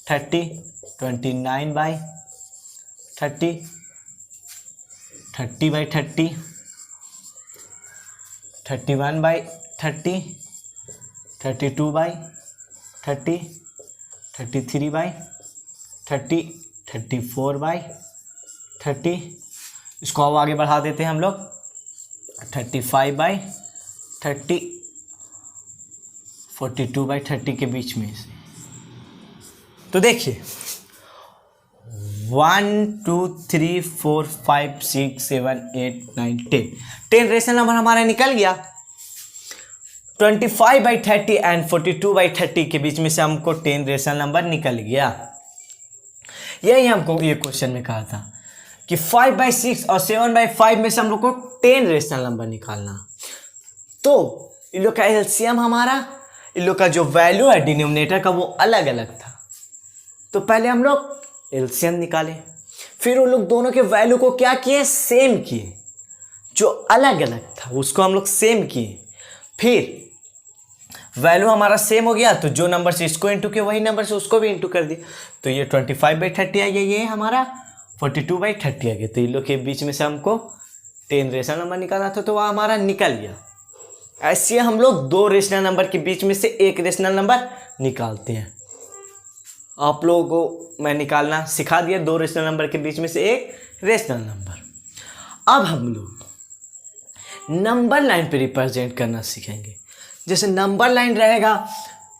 [SPEAKER 1] 29/30, 30/30, 31/30, 32/30, 33/30, 34/30, इसको अब आगे बढ़ा देते हैं हम लोग 35/30, 42/30 के बीच में से। तो देखिए 1 2 3 4 5 6 7 8 9 10 रेशनल नंबर हमारा निकल गया। 25/30 एंड 42/30 के बीच में से हमको 10 रेशनल नंबर निकल गया। यही हमको ये क्वेश्चन में कहा था कि 5/6 और 7/5 में से हम लोग को 10 रेशनल नंबर निकालना। तो इन लोग का एलसीएम हमारा, इन लोग का जो वैल्यू है डिनोमिनेटर का वो अलग अलग था। तो पहले हम लोग एलसीएम निकाले, फिर उन लोग दोनों के वैल्यू को क्या किए, सेम किए। जो अलग अलग था उसको हम लोग सेम किए, फिर वैल्यू हमारा सेम हो गया, तो जो नंबर से इसको इंटू किया वही नंबर से उसको भी इंटू कर दिया। तो ये 25/30 आ गया, ये हमारा 42/30 आ गया। तो इन लोग के बीच में से हमको 10 रेशनल नंबर निकालना था, तो वह हमारा निकल गया। ऐसे हम लोग 2 रेशनल नंबर के बीच में से एक रेशनल नंबर निकालते हैं। आप लोगों को मैं निकालना सिखा दिया 2 रेशनल नंबर के बीच में से एक रेशनल नंबर। अब हम लोग नंबर लाइन पे रिप्रेजेंट करना सीखेंगे। जैसे नंबर लाइन रहेगा,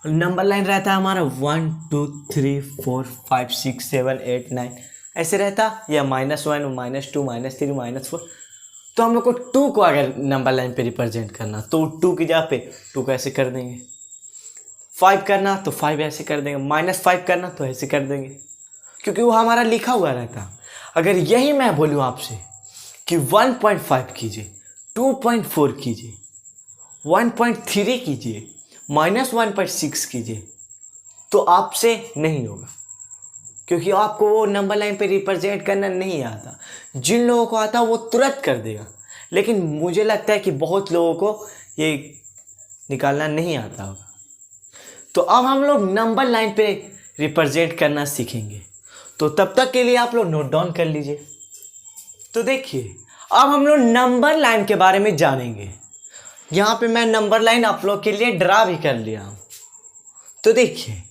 [SPEAKER 1] नंबर लाइन रहता है हमारा 1 2 3 4 5 6 7 8 9 ऐसे रहता, या -1 -2 -3 -4। तो हम लोग को 2 को अगर नंबर लाइन पे रिप्रेजेंट करना तो 2 की जगह पे 2 को ऐसे कर देंगे, 5 करना तो 5 ऐसे कर देंगे, -5 करना तो ऐसे कर देंगे, क्योंकि वो हमारा लिखा हुआ रहता। अगर यही मैं बोलूँ आपसे कि 1.5 कीजिए, 2.4 कीजिए, 1.3 कीजिए, -1.6 कीजिए, तो आपसे नहीं होगा, क्योंकि आपको वो नंबर लाइन पे रिप्रेजेंट करना नहीं आता। जिन लोगों को आता वो तुरंत कर देगा, लेकिन मुझे लगता है कि बहुत लोगों को ये निकालना नहीं आता होगा। तो अब हम लोग नंबर लाइन पे रिप्रेजेंट करना सीखेंगे, तो तब तक के लिए आप लोग नोट डाउन कर लीजिए। तो देखिए, अब हम लोग नंबर लाइन के बारे में जानेंगे। यहाँ पे मैं नंबर लाइन आप लोग के लिए ड्रा भी कर लिया हूँ। तो देखिए,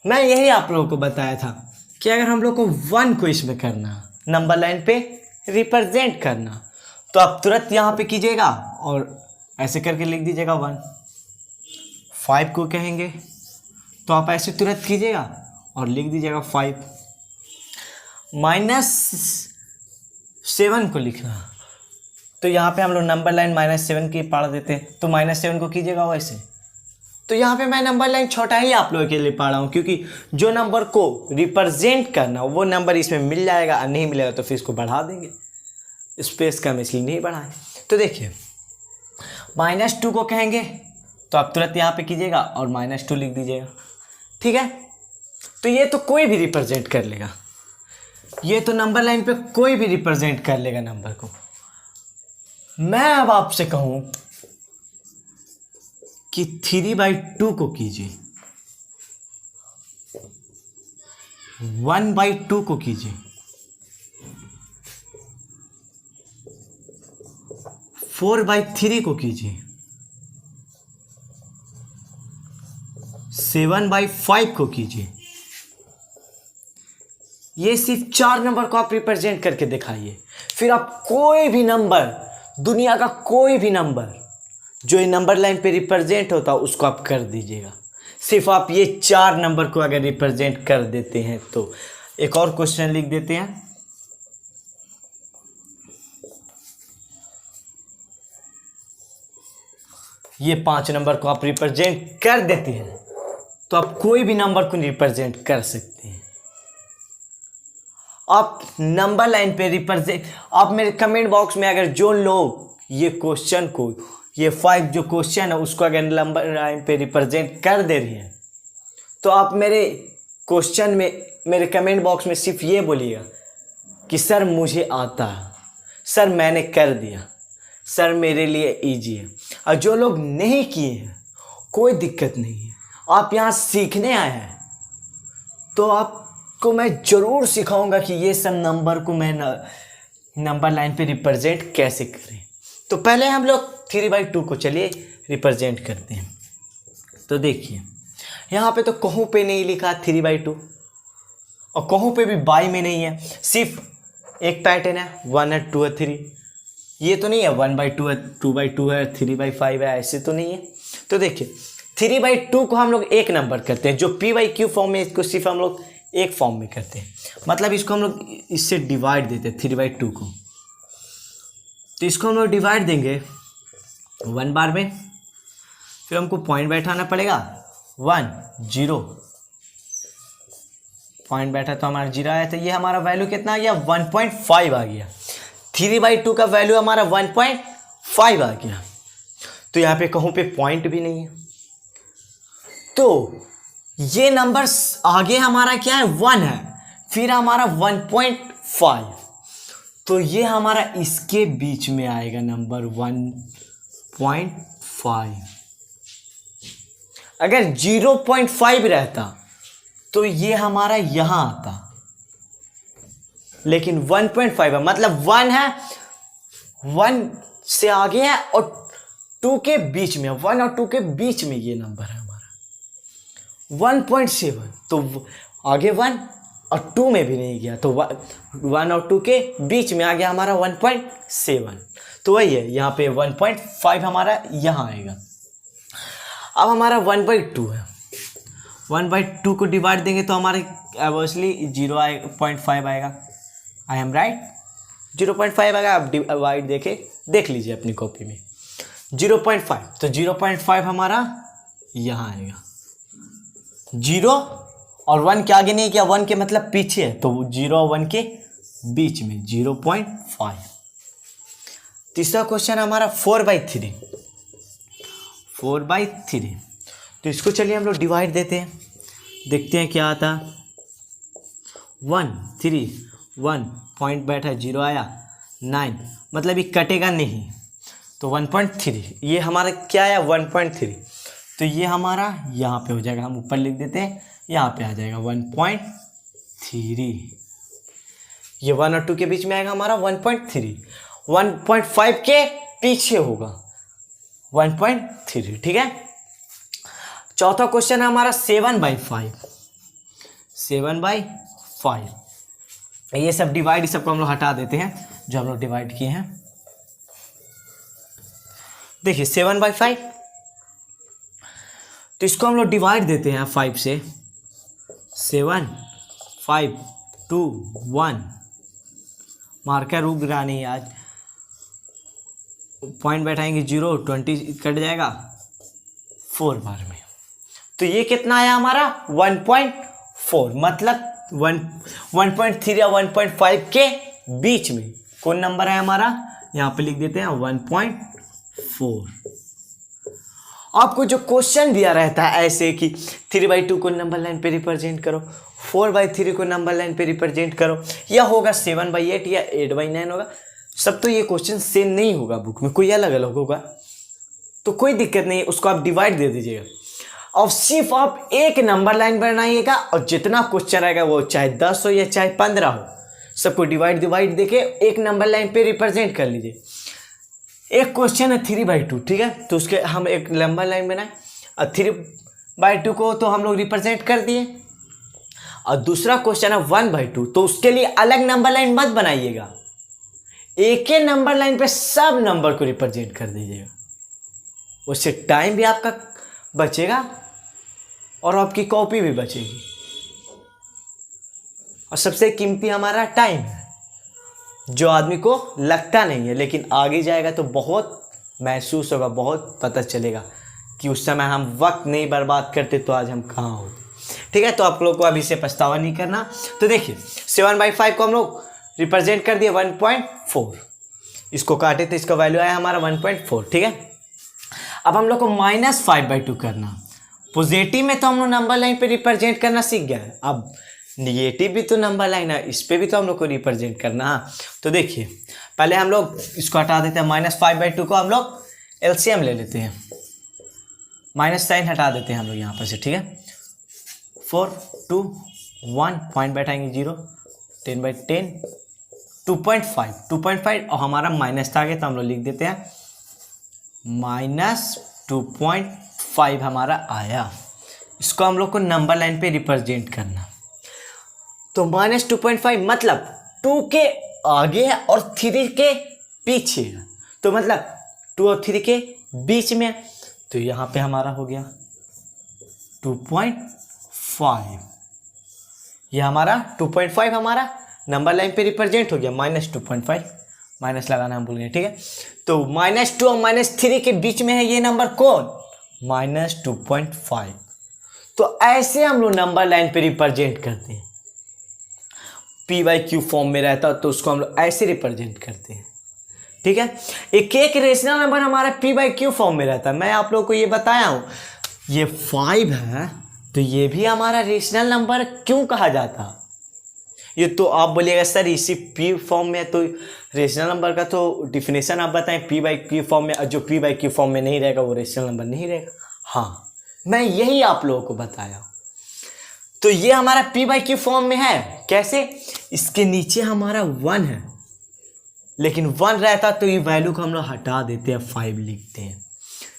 [SPEAKER 1] मैं यही आप लोगों को बताया था कि अगर हम लोग को 1 को इसमें करना, नंबर लाइन पे रिप्रेजेंट करना, तो आप तुरंत यहाँ पे कीजिएगा और ऐसे करके लिख दीजिएगा 1। 5 को कहेंगे तो आप ऐसे तुरंत कीजिएगा और लिख दीजिएगा 5। -7 को लिखना, तो यहाँ पे हम लोग नंबर लाइन -7 की पढ़ देते हैं, तो -7 को कीजिएगा वैसे। तो यहाँ पे मैं नंबर लाइन छोटा ही आप लोगों के लिए पढ़ा हूँ, क्योंकि जो नंबर को रिप्रेजेंट करना वो नंबर इसमें मिल जाएगा, और नहीं मिलेगा तो फिर इसको बढ़ा देंगे, स्पेस का हम इसलिए नहीं बढ़ाएं। तो देखिए, -2 को कहेंगे तो आप तुरंत यहाँ पे कीजिएगा और -2 लिख दीजिएगा, ठीक है। तो ये तो कोई भी रिप्रेजेंट कर लेगा, ये तो नंबर लाइन पे कोई भी रिप्रेजेंट कर लेगा नंबर को। मैं अब आपसे कहूँ कि 3/2 को कीजिए, 1/2 को कीजिए, 4/3 को कीजिए, 7/5 को कीजिए। ये सिर्फ 4 नंबर को आप रिप्रेजेंट करके दिखाइए, फिर आप कोई भी नंबर, दुनिया का कोई भी नंबर जो ये नंबर लाइन पे रिप्रेजेंट होता है उसको आप कर दीजिएगा। सिर्फ आप ये 4 नंबर को अगर रिप्रेजेंट कर देते हैं तो। एक और क्वेश्चन लिख देते हैं, ये 5 नंबर को आप रिप्रेजेंट कर देते हैं तो आप कोई भी नंबर को रिप्रेजेंट कर सकते हैं। आप नंबर लाइन पे रिप्रेजेंट, आप मेरे कमेंट बॉक्स में अगर जो लोग ये क्वेश्चन को, ये 5 जो क्वेश्चन है उसको अगर नंबर लाइन पे रिप्रेजेंट कर दे रही हैं, तो आप मेरे क्वेश्चन में, मेरे कमेंट बॉक्स में सिर्फ ये बोलिएगा कि सर मुझे आता है, सर मैंने कर दिया, सर मेरे लिए इजी है। और जो लोग नहीं किए हैं कोई दिक्कत नहीं है, आप यहाँ सीखने आए हैं तो आपको मैं ज़रूर सिखाऊंगा कि ये सब नंबर को मैं नंबर लाइन पे रिप्रेजेंट कैसे करें। तो पहले हम लोग 3/2 को चलिए रिप्रेजेंट करते हैं। तो देखिए, यहाँ पे तो कहूँ पे नहीं लिखा 3/2 और कहूँ पे भी बाई में नहीं है, सिर्फ एक पैटर्न है, 1 है, 2 है, 3। ये तो नहीं है 1/2 है, 2/2 है, 3/5 है, ऐसे तो नहीं है। तो देखिए, 3/2 को हम लोग एक नंबर करते हैं, जो p/q फॉर्म में, इसको सिर्फ हम लोग एक फॉर्म में करते हैं, मतलब इसको हम लोग इससे डिवाइड देते हैं 3/2 को। तो इसको हम लोग डिवाइड देंगे 1 बार में, फिर हमको पॉइंट बैठाना पड़ेगा, 1 0 पॉइंट बैठा तो हमारा 0 आया, तो ये हमारा वैल्यू कितना आ गया, 1.5 आ गया। 3/2 का वैल्यू हमारा 1.5 आ गया। तो यहाँ पे कहूँ पे पॉइंट भी नहीं है, तो ये नंबर आगे हमारा क्या है, 1 है, फिर हमारा 1.5, तो ये हमारा इसके बीच में आएगा नंबर 1.5। अगर 0.5 रहता तो ये हमारा यहाँ आता, लेकिन 1.5 है, मतलब 1 है, 1 से आगे है और 2 के बीच में, 1 और 2 के बीच में ये नंबर है हमारा 1.7। तो आगे 1 और 2 में भी नहीं गया, तो 1 और 2 के बीच में आ गया हमारा 1.7। तो वही है, यहाँ पे 1.5 हमारा यहाँ आएगा। अब हमारा 1/2 है, 1/2 को डिवाइड देंगे तो हमारे ऑब्वियसली 0.5 आएगा। आई एम राइट, 0.5 आएगा। आप डिवाइड देख लीजिए अपनी कॉपी में 0.5, तो 0.5 हमारा यहाँ आएगा। 0 और 1 के आगे नहीं किया, 1 के मतलब पीछे है, तो 0 और 1 के बीच में 0.5। तीसरा क्वेश्चन हमारा 4/3, 4/3। तो इसको चलिए हम लोग डिवाइड देते हैं, देखते हैं क्या आता। 1 3 1 पॉइंट बैठा, 0 आया, 9 मतलब ये कटेगा नहीं, तो 1.3 ये हमारा क्या आया 1.3, तो ये हमारा यहाँ पे हो जाएगा, हम ऊपर लिख देते हैं, यहाँ पे आ जाएगा 1.3। ये 1 और 2 के बीच में आएगा हमारा 1.3, 1.5 के पीछे होगा 1.3, ठीक है। चौथा क्वेश्चन है हमारा 7/5, 7/5। ये सब डिवाइड, इस सबको हम लोग हटा देते हैं जो हम लोग डिवाइड किए हैं। देखिए 7/5, तो इसको हम लोग डिवाइड देते हैं 5 से। 7 5 2 1, मार्कर रुक रहा नहीं आज, पॉइंट बैठाएंगे 0, 20 कट जाएगा 4 बार में, तो ये कितना आया हमारा 1.4, मतलब 1.3 या 1.5 के बीच में कौन नंबर है हमारा, यहाँ पे लिख देते हैं 1.4। आपको जो क्वेश्चन दिया रहता है ऐसे कि 3/2 को नंबर लाइन पे रिप्रेजेंट करो, 4/3 को नंबर लाइन पे रिप्रेजेंट करो, या होगा 7/8 या 8/9 होगा, सब तो ये क्वेश्चन सेम नहीं होगा, बुक में कोई अलग अलग होगा, तो कोई दिक्कत नहीं है, उसको आप डिवाइड दे दीजिएगा। और सिर्फ आप एक नंबर लाइन बनाइएगा और जितना क्वेश्चन आएगा वो चाहे 10 हो या चाहे 15 हो, सबको डिवाइड देके एक नंबर लाइन पे रिप्रेजेंट कर लीजिए। एक क्वेश्चन है 3/2, ठीक है, तो उसके हम एक नंबर लाइन बनाए और 3/2 को तो हम लोग रिप्रेजेंट कर दिए, और दूसरा क्वेश्चन है 1/2, तो उसके लिए अलग नंबर लाइन मत बनाइएगा, एक ही नंबर लाइन पे सब नंबर को रिप्रेजेंट कर दीजिएगा, उससे टाइम भी आपका बचेगा और आपकी कॉपी भी बचेगी, और सबसे कीमती हमारा टाइम है जो आदमी को लगता नहीं है, लेकिन आगे जाएगा तो बहुत महसूस होगा, बहुत पता चलेगा कि उस समय हम वक्त नहीं बर्बाद करते तो आज हम कहाँ होते, ठीक है। तो आप लोग को अभी से पछतावा नहीं करना। तो देखिए 7/5 को हम लोग रिप्रेजेंट कर दिए 1.4, इसको काटे तो इसका वैल्यू आया हमारा 1.4, ठीक है। अब हम लोग को -5/2 करना, पॉजिटिव में तो हम लोग नंबर लाइन पे रिप्रेजेंट करना सीख गया है, अब निगेटिव भी तो नंबर लाइन है, इस पे भी तो हम लोग को रिप्रेजेंट करना है। तो देखिए पहले हम लोग इसको हटा देते हैं, -5/2 को हम लोग एलसीएम ले लेते हैं, माइनस साइन हटा देते हैं हम लोग यहाँ पर से, ठीक है। 4 2 1 पॉइंट बैठाएंगे 0, 10/10 2.5 और हमारा माइनस था आगे, तो हम लोग लिख देते हैं -2.5 हमारा आया। इसको हम लोग को नंबर लाइन पे रिप्रेजेंट करना, तो -2.5 मतलब 2 के आगे है और 3 के पीछे है, तो मतलब 2 और 3 के बीच में, तो यहाँ पे हमारा हो गया 2.5, ये हमारा 2.5 हमारा नंबर लाइन पे रिप्रेजेंट हो गया, -2.5 माइनस लगाना हम भूल गए, ठीक है। तो -2 और -3 के बीच में है ये नंबर कौन, -2.5। तो ऐसे हम लोग नंबर लाइन पे रिप्रेजेंट करते हैं, p/q फॉर्म में रहता तो उसको हम लोग ऐसे रिप्रेजेंट करते हैं, ठीक है। एक रेशनल नंबर हमारा p/q फॉर्म में रहता है, मैं आप लोगों को ये बताया हूँ, ये 5 है तो ये भी हमारा रेशनल नंबर क्यों कहा जाता, ये तो आप बोलिएगा सर इसी p फॉर्म में, तो रेशनल नंबर का तो डिफिनेशन आप बताएं, p/q फॉर्म में, जो p/q फॉर्म में नहीं रहेगा वो रेशनल नंबर नहीं रहेगा। हाँ मैं यही आप लोगों को बताया, तो ये हमारा p/q फॉर्म में है, कैसे, इसके नीचे हमारा 1 है, लेकिन 1 रहता तो ये वैल्यू को हम लोग हटा देते हैं, 5 लिखते हैं।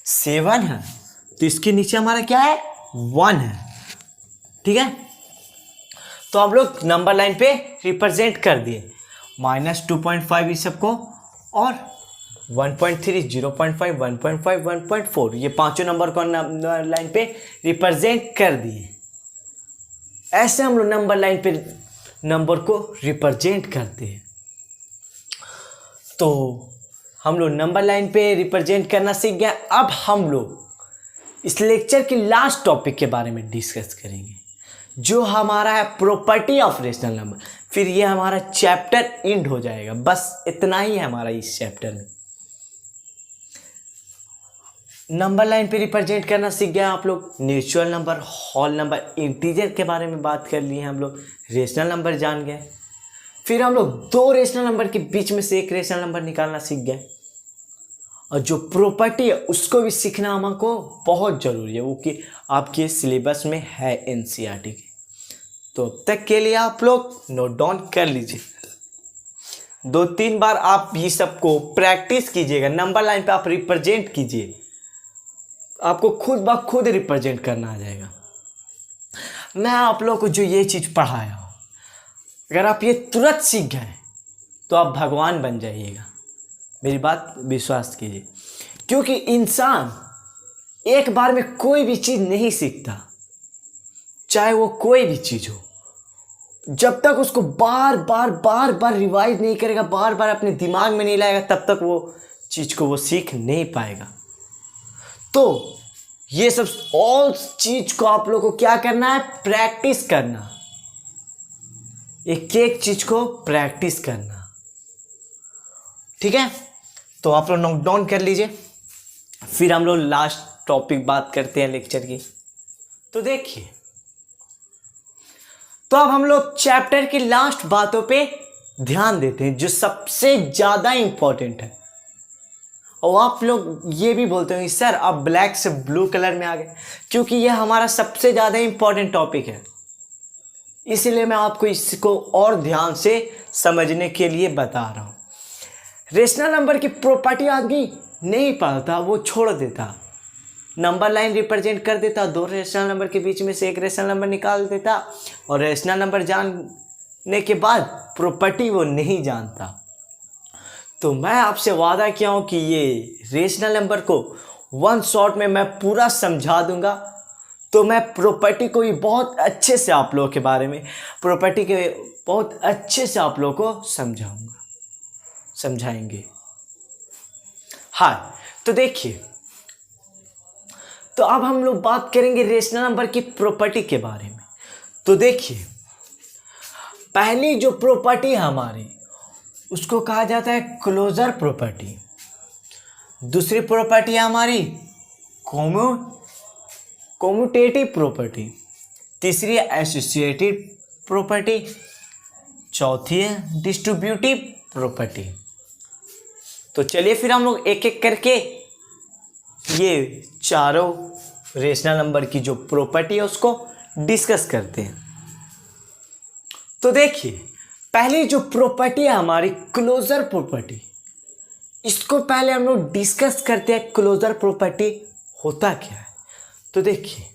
[SPEAKER 1] 7 है तो इसके नीचे हमारा क्या है 1 है, ठीक है। तो हम लोग नंबर लाइन पे रिप्रेजेंट कर दिए -2.5 इस सबको, और 1.3, 0.5, 1.5, 1.4 ये पांचों नंबर को नंबर लाइन पे रिप्रेजेंट कर दिए। ऐसे हम लोग नंबर लाइन पे नंबर को रिप्रेजेंट करते हैं। तो हम लोग नंबर लाइन पे रिप्रेजेंट करना सीख गए। अब हम लोग इस लेक्चर के लास्ट टॉपिक के बारे में डिस्कस करेंगे, जो हमारा है प्रॉपर्टी ऑफ रेशनल नंबर। फिर ये हमारा चैप्टर एंड हो जाएगा। बस इतना ही है हमारा इस चैप्टर में। नंबर लाइन पे रिप्रेजेंट करना सीख गए आप लोग। Natural number, whole number, integer के बारे में बात कर लिए हम लोग। रेशनल नंबर जान गए। फिर हम लोग दो रेशनल नंबर के बीच में से एक रेशनल नंबर निकालना सीख गए। और जो प्रॉपर्टी है उसको भी सीखना हमको बहुत ज़रूरी है, वो कि आपके सिलेबस में है एनसीईआरटी के। तो अब तक के लिए आप लोग नोट डाउन कर लीजिए। 2-3 बार आप ये सबको प्रैक्टिस कीजिएगा। नंबर लाइन पे आप रिप्रेजेंट कीजिए, आपको खुद ब खुद रिप्रेजेंट करना आ जाएगा। मैं आप लोग को जो ये चीज़ पढ़ाया हूँ, अगर आप ये तुरंत सीख गए तो आप भगवान बन जाइएगा। मेरी बात विश्वास कीजिए, क्योंकि इंसान एक बार में कोई भी चीज़ नहीं सीखता, चाहे वो कोई भी चीज़ हो। जब तक उसको बार बार रिवाइज नहीं करेगा, बार बार अपने दिमाग में नहीं लाएगा, तब तक वो चीज़ को वो सीख नहीं पाएगा। तो ये सब ऑल चीज को आप लोगों को क्या करना है? प्रैक्टिस करना। एक एक चीज को प्रैक्टिस करना, ठीक है? तो आप लोग नोट डाउन कर लीजिए। फिर हम लोग लास्ट टॉपिक बात करते हैं लेक्चर की। तो देखिए, तो अब हम लोग चैप्टर की लास्ट बातों पे ध्यान देते हैं, जो सबसे ज्यादा इंपॉर्टेंट है। और आप लोग ये भी बोलते होंगे सर आप ब्लैक से ब्लू कलर में आ गए, क्योंकि यह हमारा सबसे ज़्यादा इंपॉर्टेंट टॉपिक है। इसलिए मैं आपको इसको और ध्यान से समझने के लिए बता रहा हूँ। रेशनल नंबर की प्रॉपर्टी आदमी नहीं पढ़ता, वो छोड़ देता। नंबर लाइन रिप्रेजेंट कर देता, दो रेशनल नंबर के बीच में से एक रेशनल नंबर निकाल देता, और रेशनल नंबर जानने के बाद प्रॉपर्टी वो नहीं जानता। तो मैं आपसे वादा किया हूँ कि ये रेशनल नंबर को वन शॉट में मैं पूरा समझा दूंगा। तो मैं प्रॉपर्टी को भी बहुत अच्छे से आप लोगों के बारे में, प्रॉपर्टी के बहुत अच्छे से आप लोगों को समझाएंगे। हाँ, तो देखिए, तो अब हम लोग बात करेंगे रेशनल नंबर की प्रॉपर्टी के बारे में। तो देखिए, पहली जो प्रॉपर्टी है हमारी, उसको कहा जाता है क्लोजर प्रॉपर्टी। दूसरी प्रॉपर्टी है हमारी कॉम्यूटेटिव प्रॉपर्टी। तीसरी है एसोसिएटिव प्रॉपर्टी। चौथी है डिस्ट्रीब्यूटिव प्रॉपर्टी। तो चलिए फिर हम लोग एक एक करके ये चारों रेशनल नंबर की जो प्रॉपर्टी है उसको डिस्कस करते हैं। तो देखिए, पहली जो प्रॉपर्टी है हमारी क्लोजर प्रॉपर्टी, इसको पहले हम लोग डिस्कस करते हैं। क्लोजर प्रॉपर्टी होता क्या है? तो देखिए,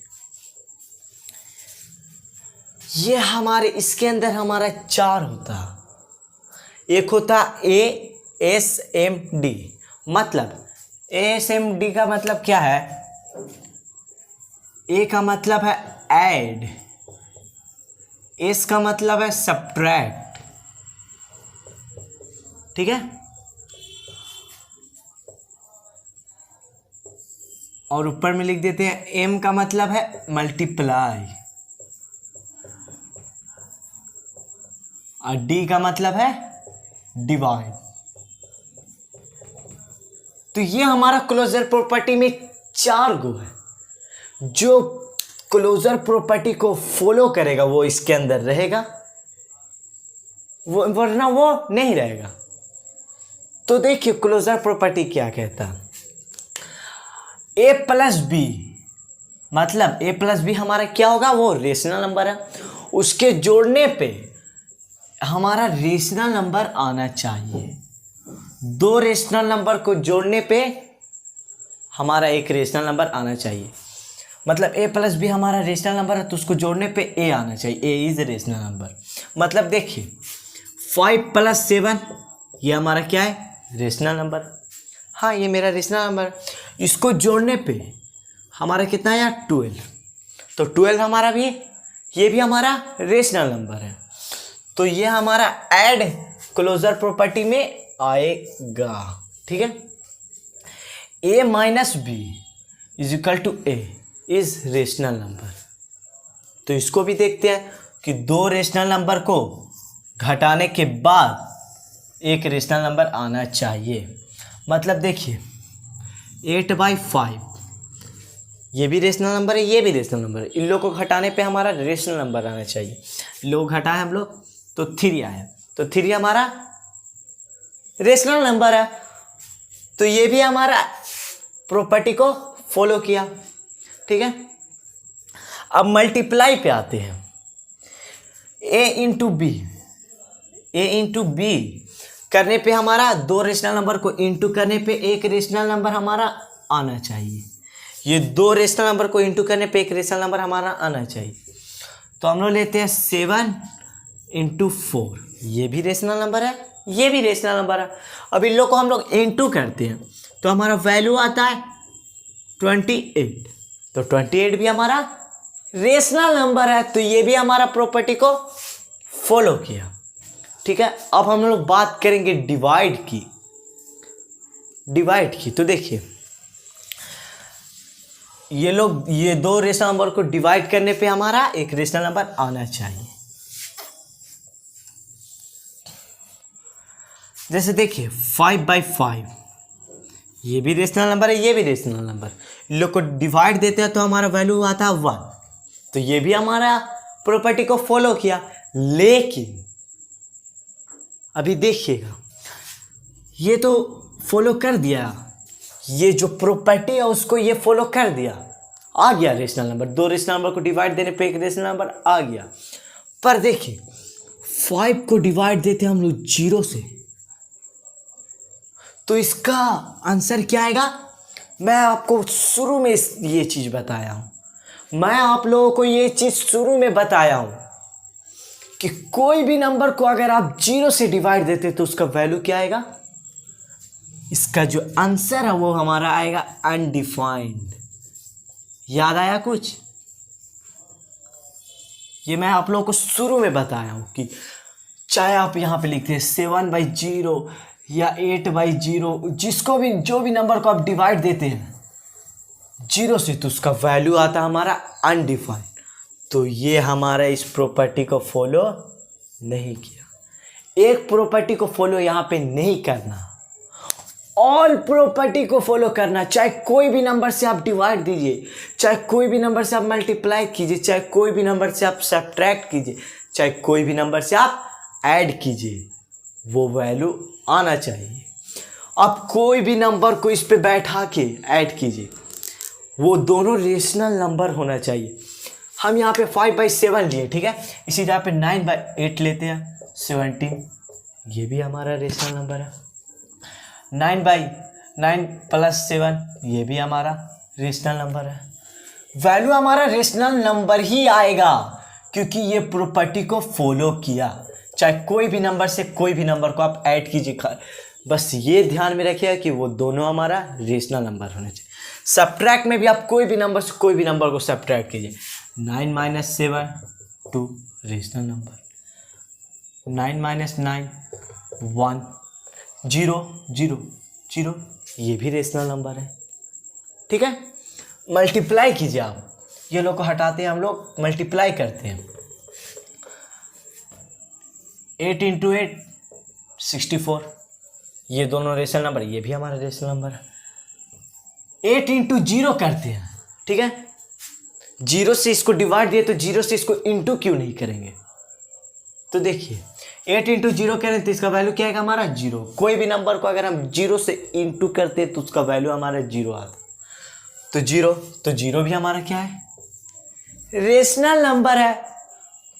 [SPEAKER 1] ये हमारे इसके अंदर हमारा चार होता है। एक होता ASMD, मतलब ASMD का मतलब क्या है? A का मतलब है ऐड, S का मतलब है सब्ट्रैक्ट, ठीक है? और ऊपर में लिख देते हैं M का मतलब है मल्टीप्लाई, और D का मतलब है डिवाइड। तो ये हमारा क्लोजर प्रॉपर्टी में चार गो है। जो क्लोजर प्रॉपर्टी को फॉलो करेगा वो इसके अंदर रहेगा, वरना वो नहीं रहेगा। तो देखिए, क्लोजर प्रॉपर्टी क्या कहता है? A+B, मतलब A+B हमारा क्या होगा? वो रेशनल नंबर है, उसके जोड़ने पे हमारा रेशनल नंबर आना चाहिए। दो रेशनल नंबर को जोड़ने पे हमारा एक रेशनल नंबर आना चाहिए। मतलब A+B हमारा रेशनल नंबर है, तो उसको जोड़ने पे A आना चाहिए। A is rational number. मतलब देखिए, 5 + 7 ये हमारा क्या है? Rational number. हाँ ये मेरा रेशनल नंबर, इसको जोड़ने पे हमारा कितना है यार 12, तो 12 हमारा भी, ये भी हमारा रेशनल नंबर है, तो ये हमारा ऐड क्लोजर प्रॉपर्टी में आएगा। ठीक है, a minus B is equal to A is rational number. तो इसको भी देखते हैं कि दो रेशनल नंबर को घटाने के बाद एक रेशनल नंबर आना चाहिए। मतलब देखिए 8/5 ये भी रेशनल नंबर है, ये भी रेशनल नंबर है, इन लोगों को घटाने पे हमारा रेशनल नंबर आना चाहिए। लोग घटाए हम लोग तो 3 आया, तो 3 हमारा रेशनल नंबर है, तो ये भी हमारा प्रॉपर्टी को फॉलो किया। ठीक है, अब मल्टीप्लाई पे आते हैं, a इंटू बी करने पे हमारा दो रेशनल नंबर को इंटू करने पे एक रेशनल नंबर हमारा आना चाहिए। ये दो रेशनल नंबर को इंटू करने पे एक रेशनल नंबर हमारा आना चाहिए। तो हम लोग लेते हैं 7 इंटू 4, ये भी रेशनल नंबर है, ये भी रेशनल नंबर है। अब इन लोग को हम लोग इंटू करते हैं तो हमारा वैल्यू आता है 28, तो 28 भी हमारा रेशनल नंबर है, तो ये भी हमारा प्रॉपर्टी को फॉलो किया। ठीक है, अब हम लोग बात करेंगे डिवाइड की। तो देखिए ये दो रेशनल नंबर को डिवाइड करने पे हमारा एक रेशनल नंबर आना चाहिए। जैसे देखिए 5/5 ये भी रेशनल नंबर है, ये भी रेशनल नंबर, इन लोग को डिवाइड देते हैं तो हमारा वैल्यू आता है 1, तो ये भी हमारा प्रॉपर्टी को फॉलो किया। लेकिन अभी देखिएगा ये तो फॉलो कर दिया, ये जो प्रॉपर्टी है उसको ये फॉलो कर दिया, आ गया रेशनल नंबर, दो रेशनल नंबर को डिवाइड देने पे एक रेशनल नंबर आ गया। पर देखिए 5 को डिवाइड देते हैं हम लोग 0 से, तो इसका आंसर क्या आएगा? मैं आपको शुरू में ये चीज़ बताया हूँ, मैं आप लोगों को ये चीज़ शुरू में बताया हूँ कि कोई भी नंबर को अगर आप 0 से डिवाइड देते तो उसका वैल्यू क्या आएगा? इसका जो आंसर है वो हमारा आएगा अनडिफाइंड। याद आया कुछ? ये मैं आप लोगों को शुरू में बताया हूँ कि चाहे आप यहाँ पे लिखते हैं 7/0 या 8/0, जिसको भी जो भी नंबर को आप डिवाइड देते हैं 0 से, तो उसका वैल्यू आता है हमारा अनडिफाइंड। तो ये हमारा इस प्रॉपर्टी को फॉलो नहीं किया। एक प्रॉपर्टी को फॉलो यहाँ पे नहीं करना, ऑल प्रॉपर्टी को फॉलो करना। चाहे कोई भी नंबर से आप डिवाइड दीजिए, चाहे कोई भी नंबर से आप मल्टीप्लाई कीजिए, चाहे कोई भी नंबर से आप सब्ट्रैक्ट कीजिए, चाहे कोई भी नंबर से आप ऐड कीजिए, वो वैल्यू आना चाहिए। आप कोई भी नंबर को इस पे बैठा के ऐड कीजिए, वो दोनों रेशनल नंबर होना चाहिए। हम यहाँ पे 5/7 लिए, ठीक है, इसी जगह पे 9/8 लेते हैं 17, ये भी हमारा रेशनल नंबर है। 9/9 + 7 ये भी हमारा रेशनल नंबर है। वैल्यू हमारा रेशनल नंबर ही आएगा क्योंकि ये प्रॉपर्टी को फॉलो किया। चाहे कोई भी नंबर से कोई भी नंबर को आप ऐड कीजिए, बस ये ध्यान में रखिएगा कि वो दोनों हमारा रेशनल नंबर होने चाहिए। सब्ट्रैक्ट में भी आप कोई भी नंबर से कोई भी नंबर को सब्ट्रैक्ट कीजिए, 9 - 7 2 रेशनल नंबर, 9 - 9 1 0 0 0 ये भी रेशनल नंबर है। ठीक है, मल्टीप्लाई कीजिए आप, ये लोग को हटाते हैं हम लोग, मल्टीप्लाई करते हैं। 8 × 8 64, ये दोनों रेशनल नंबर, ये भी हमारा रेशनल नंबर है। 8 × 0 करते हैं, ठीक है, 0 से इसको डिवाइड दिए तो 0 से इसको इंटू क्यों नहीं करेंगे? तो देखिए 8 × 0 करें तो इसका वैल्यू क्या आएगा हमारा 0। कोई भी नंबर को अगर हम 0 से इंटू करते तो उसका वैल्यू हमारा 0 आता, तो 0 भी हमारा क्या है? रेशनल नंबर है।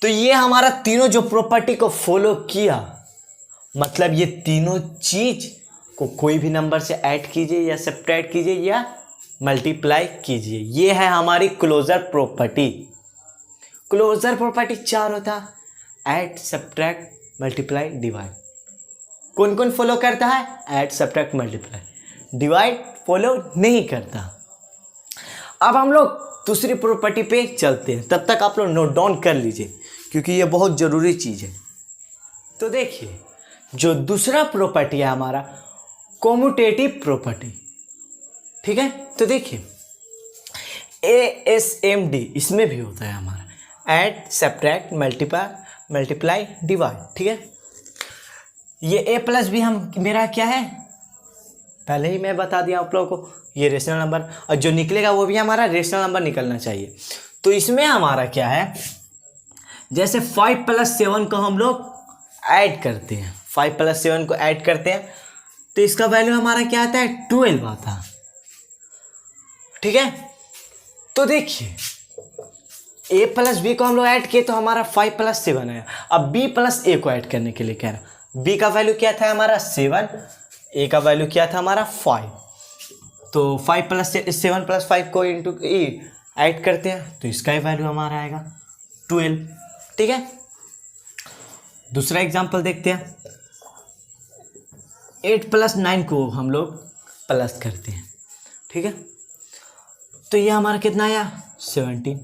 [SPEAKER 1] तो ये हमारा तीनों जो प्रॉपर्टी को फॉलो किया, मतलब ये तीनों चीज को कोई भी नंबर से ऐड कीजिए या सब्ट्रैक्ट कीजिए या मल्टीप्लाई कीजिए, ये है हमारी क्लोजर प्रॉपर्टी। क्लोजर प्रॉपर्टी 4 होता है, ऐड, सब्ट्रैक्ट, मल्टीप्लाई, डिवाइड। कौन कौन फॉलो करता है? Add, subtract, multiply. Divide follow नहीं करता। अब हम लोग दूसरी प्रॉपर्टी पे चलते हैं, तब तक आप लोग नोट डाउन कर लीजिए क्योंकि ये बहुत ज़रूरी चीज़ है। तो देखिए, जो दूसरा प्रॉपर्टी है हमारा कॉम्यूटेटिव प्रॉपर्टी, ठीक है। तो देखिए ASMD इसमें भी होता है हमारा ऐड, सब्ट्रैक्ट, मल्टीप्लाई, डिवाइड, ठीक है। ये A प्लस भी मेरा क्या है, पहले ही मैं बता दिया आप लोगों को, ये रेशनल नंबर, और जो निकलेगा वो भी हमारा रेशनल नंबर निकलना चाहिए। तो इसमें हमारा क्या है, जैसे 5 + 7 को हम लोग ऐड करते हैं, 5 + 7 को ऐड करते हैं तो इसका वैल्यू हमारा क्या आता है, 12 आता है, ठीक है। तो देखिए A + B को हम लोग ऐड किए तो हमारा 5 + 7 आया। अब B + A को ऐड करने के लिए कह रहा, B का वैल्यू क्या था हमारा 7, A का वैल्यू क्या था हमारा 5, तो 5 + 7 + 5 को इंटू ऐड करते हैं तो इसका ही वैल्यू हमारा आएगा 12, ठीक है। दूसरा एग्जांपल देखते हैं, 8 + 9 को हम लोग प्लस करते हैं, ठीक है। तो ये हमारा कितना आया 17।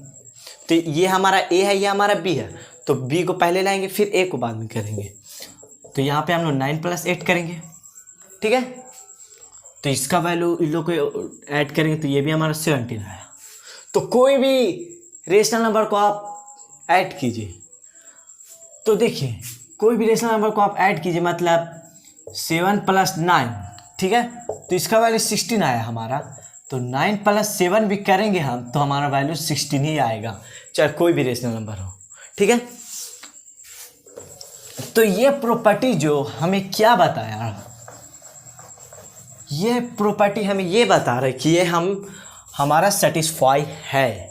[SPEAKER 1] तो ये हमारा A है, ये हमारा B है, तो B को पहले लाएंगे फिर A को बाद में करेंगे। तो यहाँ पे हम लोग 9 + 8 करेंगे, ठीक है। तो इसका वैल्यू इन लोग को ऐड करेंगे तो ये भी हमारा 17 आया। तो कोई भी रेशनल नंबर को आप ऐड कीजिए, तो देखिए कोई भी रेशनल नंबर को आप ऐड कीजिए, मतलब 7 + 9, ठीक है। तो इसका वैल्यू 16 आया हमारा, तो 9 + 7 भी करेंगे हम तो हमारा वैल्यू 16 ही आएगा, चाहे कोई भी रेशनल नंबर हो, ठीक है। तो ये प्रॉपर्टी जो हमें क्या बताया, ये प्रॉपर्टी हमें ये बता रहा है कि ये हमारा सेटिस्फाई है।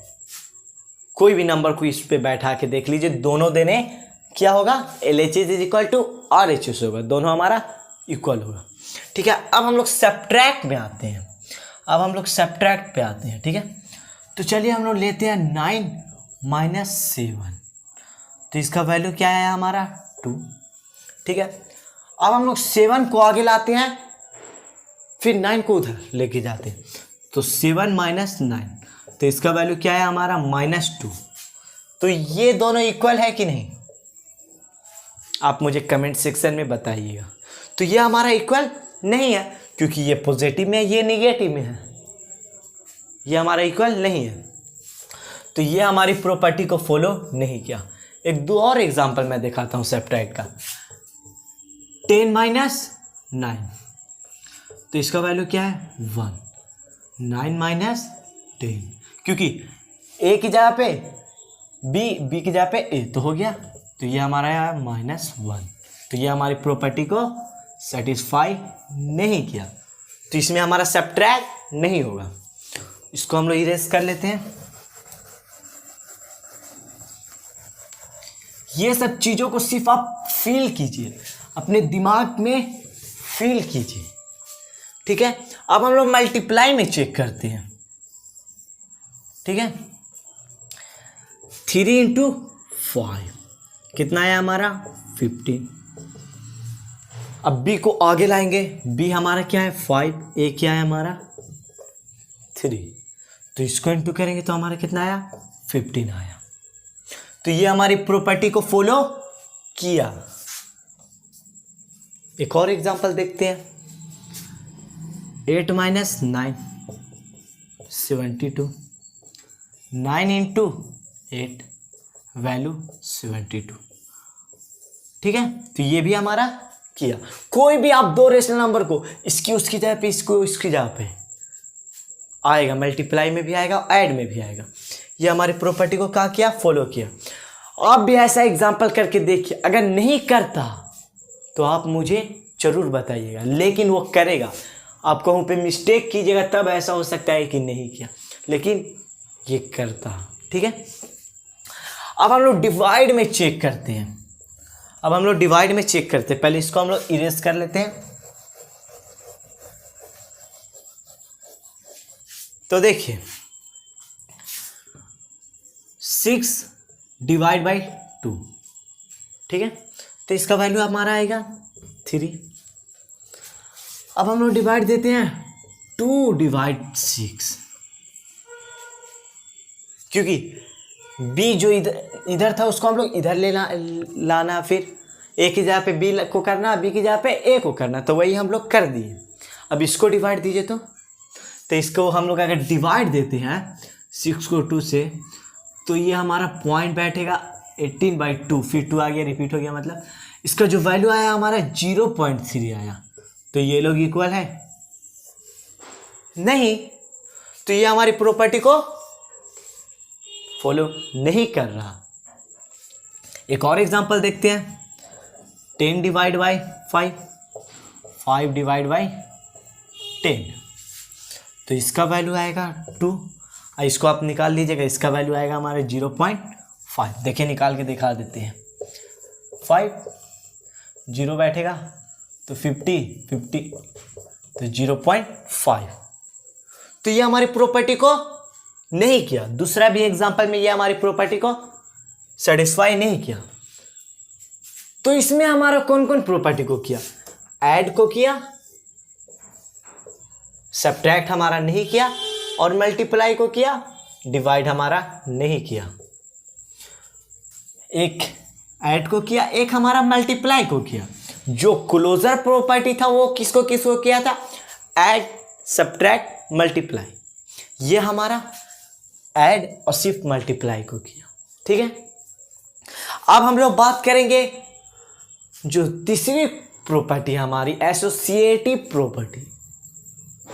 [SPEAKER 1] कोई भी नंबर को इस पे बैठा के देख लीजिए, दोनों देने क्या होगा, LHS = RHS होगा, दोनों हमारा इक्वल होगा, ठीक है। अब हम लोग सब्ट्रैक्ट में आते हैं, ठीक है। तो चलिए हम लोग लेते हैं 9 - 7, तो इसका वैल्यू क्या है हमारा 2, ठीक है। अब हम लोग 7 को आगे लाते हैं फिर 9 को उधर लेके जाते हैं, तो 7 - 9, तो इसका वैल्यू क्या है हमारा -2। तो ये दोनों इक्वल है कि नहीं, आप मुझे कमेंट सेक्शन में बताइएगा। तो ये हमारा इक्वल नहीं है क्योंकि ये पॉजिटिव में है, ये नेगेटिव में है, ये हमारा इक्वल नहीं है, तो ये हमारी प्रॉपर्टी को फॉलो नहीं किया। एक दो और एग्जांपल मैं दिखाता हूँ सब्ट्रैक्ट का, 10 - 9, तो इसका वैल्यू क्या है 1, 9 - 10, क्योंकि A की जगह पे B की जगह पे A तो हो गया, तो ये हमारा है -1, तो ये हमारी प्रॉपर्टी को सेटिस्फाई नहीं किया, तो इसमें हमारा सब्ट्रैक्ट नहीं होगा। इसको हम लोग इरेज कर लेते हैं। ये सब चीज़ों को सिर्फ आप फील कीजिए, अपने दिमाग में फील कीजिए, ठीक है। अब हम लोग मल्टीप्लाई में चेक करते हैं, ठीक है। 3 × 5 कितना है हमारा 15। अब B को आगे लाएंगे, B हमारा क्या है 5, A क्या है हमारा 3, तो इसको इंटू करेंगे तो हमारा कितना आया 15 आया। तो ये हमारी प्रॉपर्टी को फॉलो किया। एक और एग्जांपल देखते हैं, 8 - 9 72, 9 × 8 वैल्यू 72, ठीक है। तो ये भी हमारा किया। कोई भी आप दो रेशनल नंबर को इसकी उसकी जगह पे, इसको इसकी जगह पे आएगा, मल्टीप्लाई में भी आएगा, ऐड में भी आएगा। ये हमारी प्रॉपर्टी को क्या किया, फॉलो किया। आप भी ऐसा एग्जांपल करके देखिए, अगर नहीं करता तो आप मुझे जरूर बताइएगा, लेकिन वो करेगा। आप कहूँ पे मिस्टेक कीजिएगा तब ऐसा हो सकता है कि नहीं किया, लेकिन ये करता, ठीक है। अब हम लोग डिवाइड में चेक करते हैं, पहले इसको हम लोग इरेज कर लेते हैं। तो देखिए 6 ÷ 2, ठीक है। तो इसका वैल्यू हमारा आएगा 3। अब हम लोग डिवाइड देते हैं 2/6, क्योंकि b जो इधर था उसको हम लोग इधर लाना, फिर a की जगह पे b को करना, b की जगह पे a को करना, तो वही हम लोग कर दिए। अब इसको डिवाइड दीजिए, तो इसको हम लोग अगर डिवाइड देते हैं 6 को 2 से, तो ये हमारा पॉइंट बैठेगा 18/2, फिर 2 आ गया, रिपीट हो गया, मतलब इसका जो वैल्यू आया हमारा 0.3 आया। तो ये लोग इक्वल है नहीं, तो ये हमारी प्रॉपर्टी को फॉलो नहीं कर रहा। एक और एग्जांपल देखते हैं, 10/5, 5/10, तो इसका वैल्यू आएगा 2, इसको आप निकाल लीजिएगा, इसका वैल्यू आएगा हमारे 0.5। देखिए निकाल के दिखा देते हैं, 5 0 बैठेगा तो 50 तो 0.5। तो ये हमारी प्रॉपर्टी को नहीं किया। दूसरा भी एग्जांपल में ये हमारी प्रॉपर्टी को सेटिस्फाई नहीं किया। तो इसमें हमारा कौन कौन प्रॉपर्टी को किया? ऐड को किया, सब्ट्रैक्ट हमारा नहीं किया, और मल्टीप्लाई को किया, डिवाइड हमारा नहीं किया। एक ऐड को किया, एक हमारा मल्टीप्लाई को किया। जो क्लोजर प्रॉपर्टी था वो किसको किसको किया था? Add, subtract, multiply. ये हमारा ऐड और सिर्फ मल्टीप्लाई को किया। ठीक है, अब हम लोग बात करेंगे जो तीसरी प्रॉपर्टी हमारी एसोसिएटिव प्रॉपर्टी।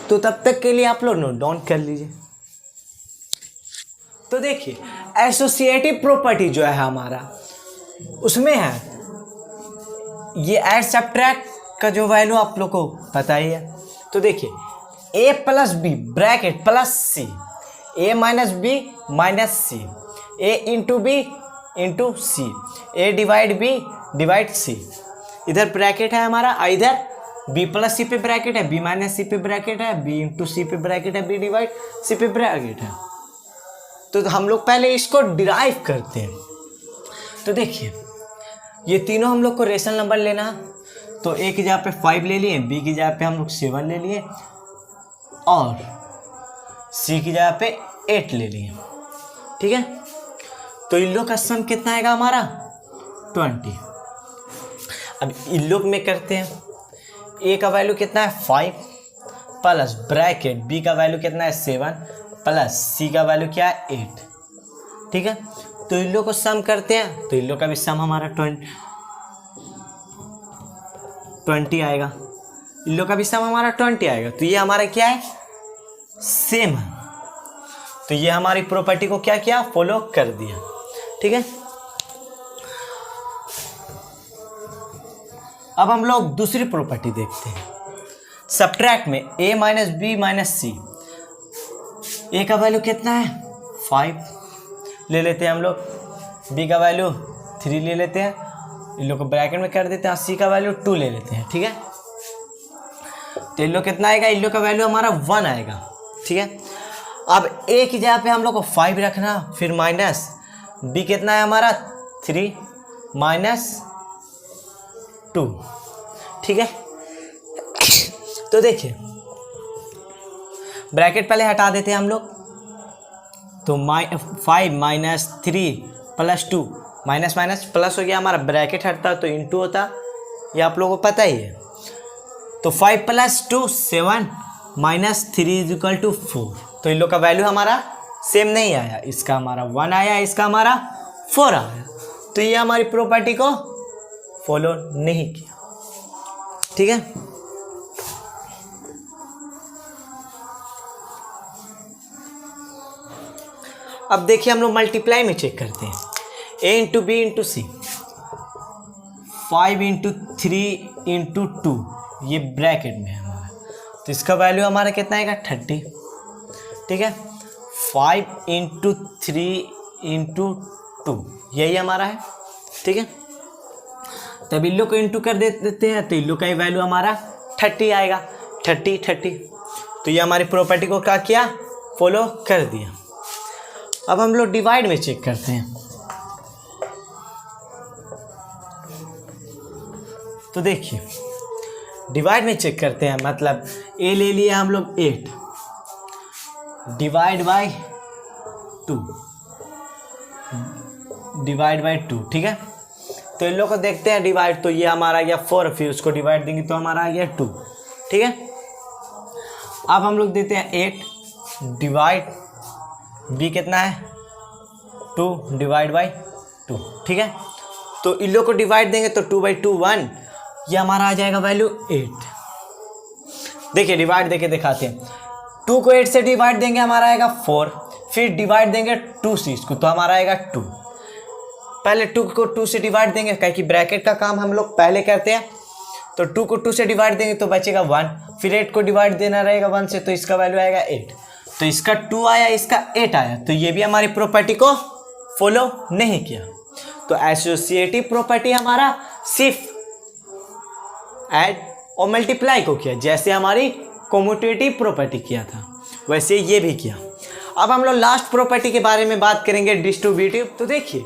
[SPEAKER 1] तो तब तक के लिए आप लोग नोट डाउन कर लीजिए। तो देखिए एसोसिएटिव प्रॉपर्टी जो है हमारा, उसमें है ये ऐड सब्ट्रैक्ट का जो वैल्यू आप लोग को पता ही है। तो देखिए a plus B bracket plus C, a minus B minus C, a into B into C, a divide B divide C. इधर ब्रैकेट है हमारा, इधर b प्लस सी पे ब्रैकेट है, b माइनस सी पे ब्रैकेट है, b इंटू सी पे ब्रैकेट है, b डिवाइड सी पे ब्रैकेट है। तो हम लोग पहले इसको डिराइव करते हैं। तो देखिए ये तीनों हम लोग को रेशनल नंबर लेना है। तो a की जगह पे 5 ले लिए, b की जगह पे हम लोग 7 ले लिए, और c की जगह पे 8 ले लिए। ठीक है, तो इन लोग का सम कितना आएगा हमारा? 20। अब इन लोग में करते हैं, a का वैल्यू कितना है? 5 प्लस ब्रैकेट b का वैल्यू कितना है? 7 प्लस c का वैल्यू क्या है? 8। ठीक है, तो इन लोग को सम करते हैं, तो इन लोग का भी सम हमारा 20 आएगा। इन लोग का भी सम हमारा 20 आएगा। तो ये हमारा क्या है? सेम है। तो ये हमारी प्रॉपर्टी को क्या किया? फॉलो कर दिया। ठीक है, अब हम लोग दूसरी प्रॉपर्टी देखते हैं। सब्ट्रैक्ट में a minus B minus C, a का वैल्यू कितना है? 5 ले लेते हैं हम लोग, b का वैल्यू 3 ले लेते हैं, इन लोग को ब्रैकेट में कर देते हैं, c का वैल्यू 2 ले लेते हैं। ठीक है, तो इन लोग कितना आएगा? इन लोग का वैल्यू हमारा 1 आएगा। ठीक है, अब a की जगह पे हम लोग को 5 रखना, फिर माइनस b कितना है हमारा? 3 माइनस 2। ठीक है, तो देखिए ब्रैकेट पहले हटा देते हैं हम लोग। तो 5 minus 3 plus 2, minus minus plus हो गया हमारा, ब्रैकेट हटता तो इंटू होता, ये आप लोगों को पता ही है। तो 5 plus 2 7 minus 3 is equal to 4। तो इन लोग का वैल्यू हमारा सेम नहीं आया, इसका हमारा 1 आया, इसका हमारा 4 आया। तो ये हमारी प्रॉपर्टी को फॉलो नहीं किया। ठीक है, अब देखिए हम लोग मल्टीप्लाई में चेक करते हैं। a into B into C, 5 into 3 into 2, ये ब्रैकेट में है हमारा, तो इसका वैल्यू हमारा कितना आएगा? 30। ठीक है, 5 इंटू 3 इंटू 2, यही हमारा है। ठीक है, तब इन लोग को इंटू कर देते हैं, तो इन लोग का वैल्यू हमारा 30 आएगा। 30। तो ये हमारी प्रॉपर्टी को क्या किया? फॉलो कर दिया। अब हम लोग डिवाइड में चेक करते हैं। तो देखिए डिवाइड में चेक करते हैं, मतलब ए ले लिया हम लोग 8 डिवाइड बाय 2 ठीक है। तो इन लोग को देखते हैं डिवाइड, तो ये हमारा आ गया 4, फिर उसको डिवाइड देंगे तो हमारा आ गया 2, ठीक है। अब हम लोग देते हैं 8 डिवाइड बी कितना है 2 डिवाइड बाई 2, ठीक है। तो इन लोग को डिवाइड देंगे तो 2/2 1, ये हमारा आ जाएगा वैल्यू 8। देखिए डिवाइड देके दिखाते हैं, 2 को 8 से डिवाइड देंगे हमारा आएगा 4, फिर डिवाइड देंगे 2 से इसको तो हमारा आएगा 2। पहले 2 को 2 से डिवाइड देंगे, क्योंकि ब्रैकेट का काम हम लोग पहले करते हैं, तो 2 को 2 से डिवाइड देंगे तो बचेगा 1, फिर 8 को डिवाइड देना रहेगा 1 से, तो इसका वैल्यू आएगा 8। तो इसका 2 आया, इसका 8 आया, तो ये भी हमारी प्रॉपर्टी को फॉलो नहीं किया। तो एसोसिएटिव प्रॉपर्टी हमारा सिर्फ ऐड और मल्टीप्लाई को किया, जैसे हमारी कम्यूटेटिव प्रॉपर्टी किया था वैसे ये भी किया। अब हम लोग लास्ट प्रॉपर्टी के बारे में बात करेंगे, डिस्ट्रीब्यूटिव। तो देखिए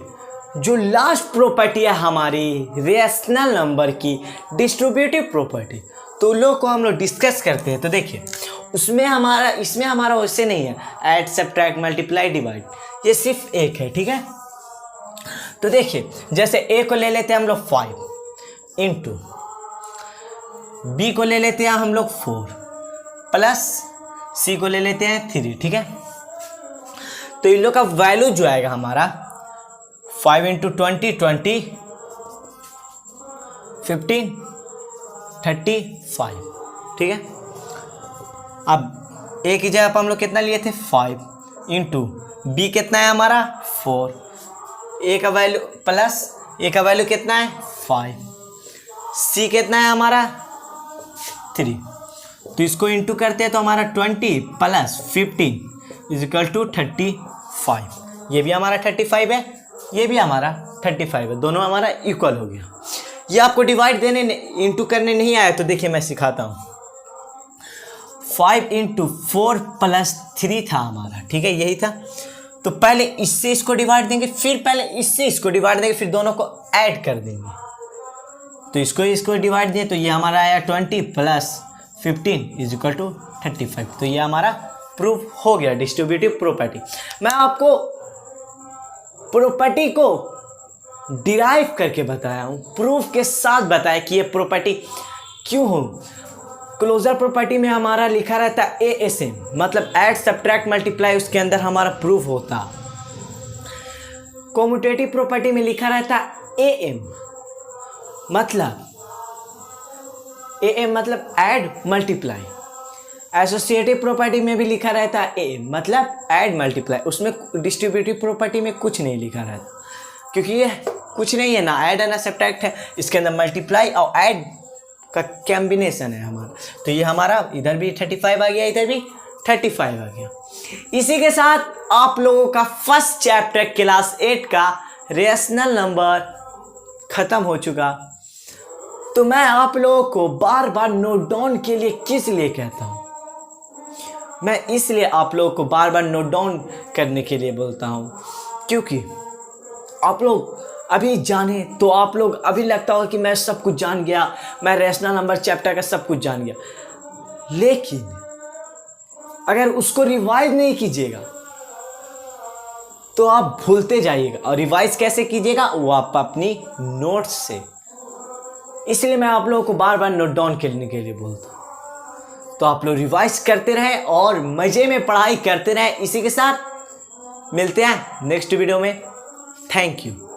[SPEAKER 1] जो लास्ट प्रॉपर्टी है हमारी रेशनल नंबर की डिस्ट्रीब्यूटिव प्रॉपर्टी, तो लोग को हम लोग डिस्कस करते हैं। तो देखिए इसमें हमारा वैसे नहीं है ऐड सब्ट्रैक्ट मल्टीप्लाई डिवाइड, ये सिर्फ एक है, ठीक है। तो देखिए जैसे ए को ले लेते हैं हम लोग 5 इंटू बी को ले लेते हैं हम लोग 4 प्लस सी को ले लेते हैं 3, ठीक है। तो इन लोग का वैल्यू जो आएगा हमारा 5 इंटू 20 20 15 35, ठीक है। अब ए की जगह पर हम लोग कितना लिए थे 5 इंटू बी कितना है हमारा 4, ए का वैल्यू प्लस ए का वैल्यू कितना है 5, सी कितना है हमारा 3, तो इसको इंटू करते हैं तो हमारा 20 प्लस 15 इज इक्वल टू 35। ये भी हमारा 35 है, ये भी हमारा 35 है, दोनों हमारा इक्वल हो गया। ये आपको डिवाइड देने इंटू करने नहीं आया तो देखिए मैं सिखाता हूँ। 5 इंटू 4 प्लस 3 था हमारा, ठीक है, यही था। तो पहले इससे इसको डिवाइड देंगे, फिर पहले इससे इसको डिवाइड देंगे, फिर दोनों को ऐड कर देंगे। तो इसको डिवाइड दिए तो ये हमारा आया 20 प्लस 15 इज इक्वल टू 35। तो ये हमारा प्रूफ हो गया डिस्ट्रीब्यूटिव प्रॉपर्टी। मैं आपको प्रॉपर्टी को डिराइव करके बताया हूँ, प्रूफ के साथ बताया कि ये प्रॉपर्टी क्यों हो। क्लोजर प्रॉपर्टी में हमारा लिखा रहता है ASM, मतलब ऐड सब्ट्रैक्ट मल्टीप्लाई, उसके अंदर हमारा प्रूफ होता। कम्यूटेटिव प्रॉपर्टी में लिखा रहता है AM, मतलब ऐड मल्टीप्लाई। एसोसिएटिव प्रॉपर्टी में भी लिखा रहता है AM, मतलब ऐड मल्टीप्लाई। उसमें डिस्ट्रीब्यूटिव प्रॉपर्टी में कुछ नहीं लिखा रहता, क्योंकि ये कुछ नहीं है, ना ऐड है ना सब्ट्रैक्ट है, इसके अंदर मल्टीप्लाई और ऐड का कॉम्बिनेशन है हमारा। तो ये हमारा इधर भी 35 आ गया, इधर भी 35 आ गया। इसी के साथ आप लोगों का फर्स्ट चैप्टर क्लास 8 का रेशनल नंबर खत्म हो चुका। तो मैं आप लोगों को बार बार नोट डाउन के लिए किस लिए कहता हूँ, मैं इसलिए आप लोगों को बार बार नोट डाउन करने के लिए बोलता हूँ, क्योंकि आप लोग अभी जाने तो आप लोग अभी लगता होगा कि मैं सब कुछ जान गया, मैं रेशनल नंबर चैप्टर का सब कुछ जान गया, लेकिन अगर उसको रिवाइज नहीं कीजिएगा तो आप भूलते जाइएगा। और रिवाइज कैसे कीजिएगा, वो आप अपनी नोट्स से। इसलिए मैं आप लोगों को बार बार नोट डाउन करने के लिए बोलता हूँ। तो आप लोग रिवाइज करते रहें और मज़े में पढ़ाई करते रहें। इसी के साथ मिलते हैं नेक्स्ट वीडियो में। Thank you.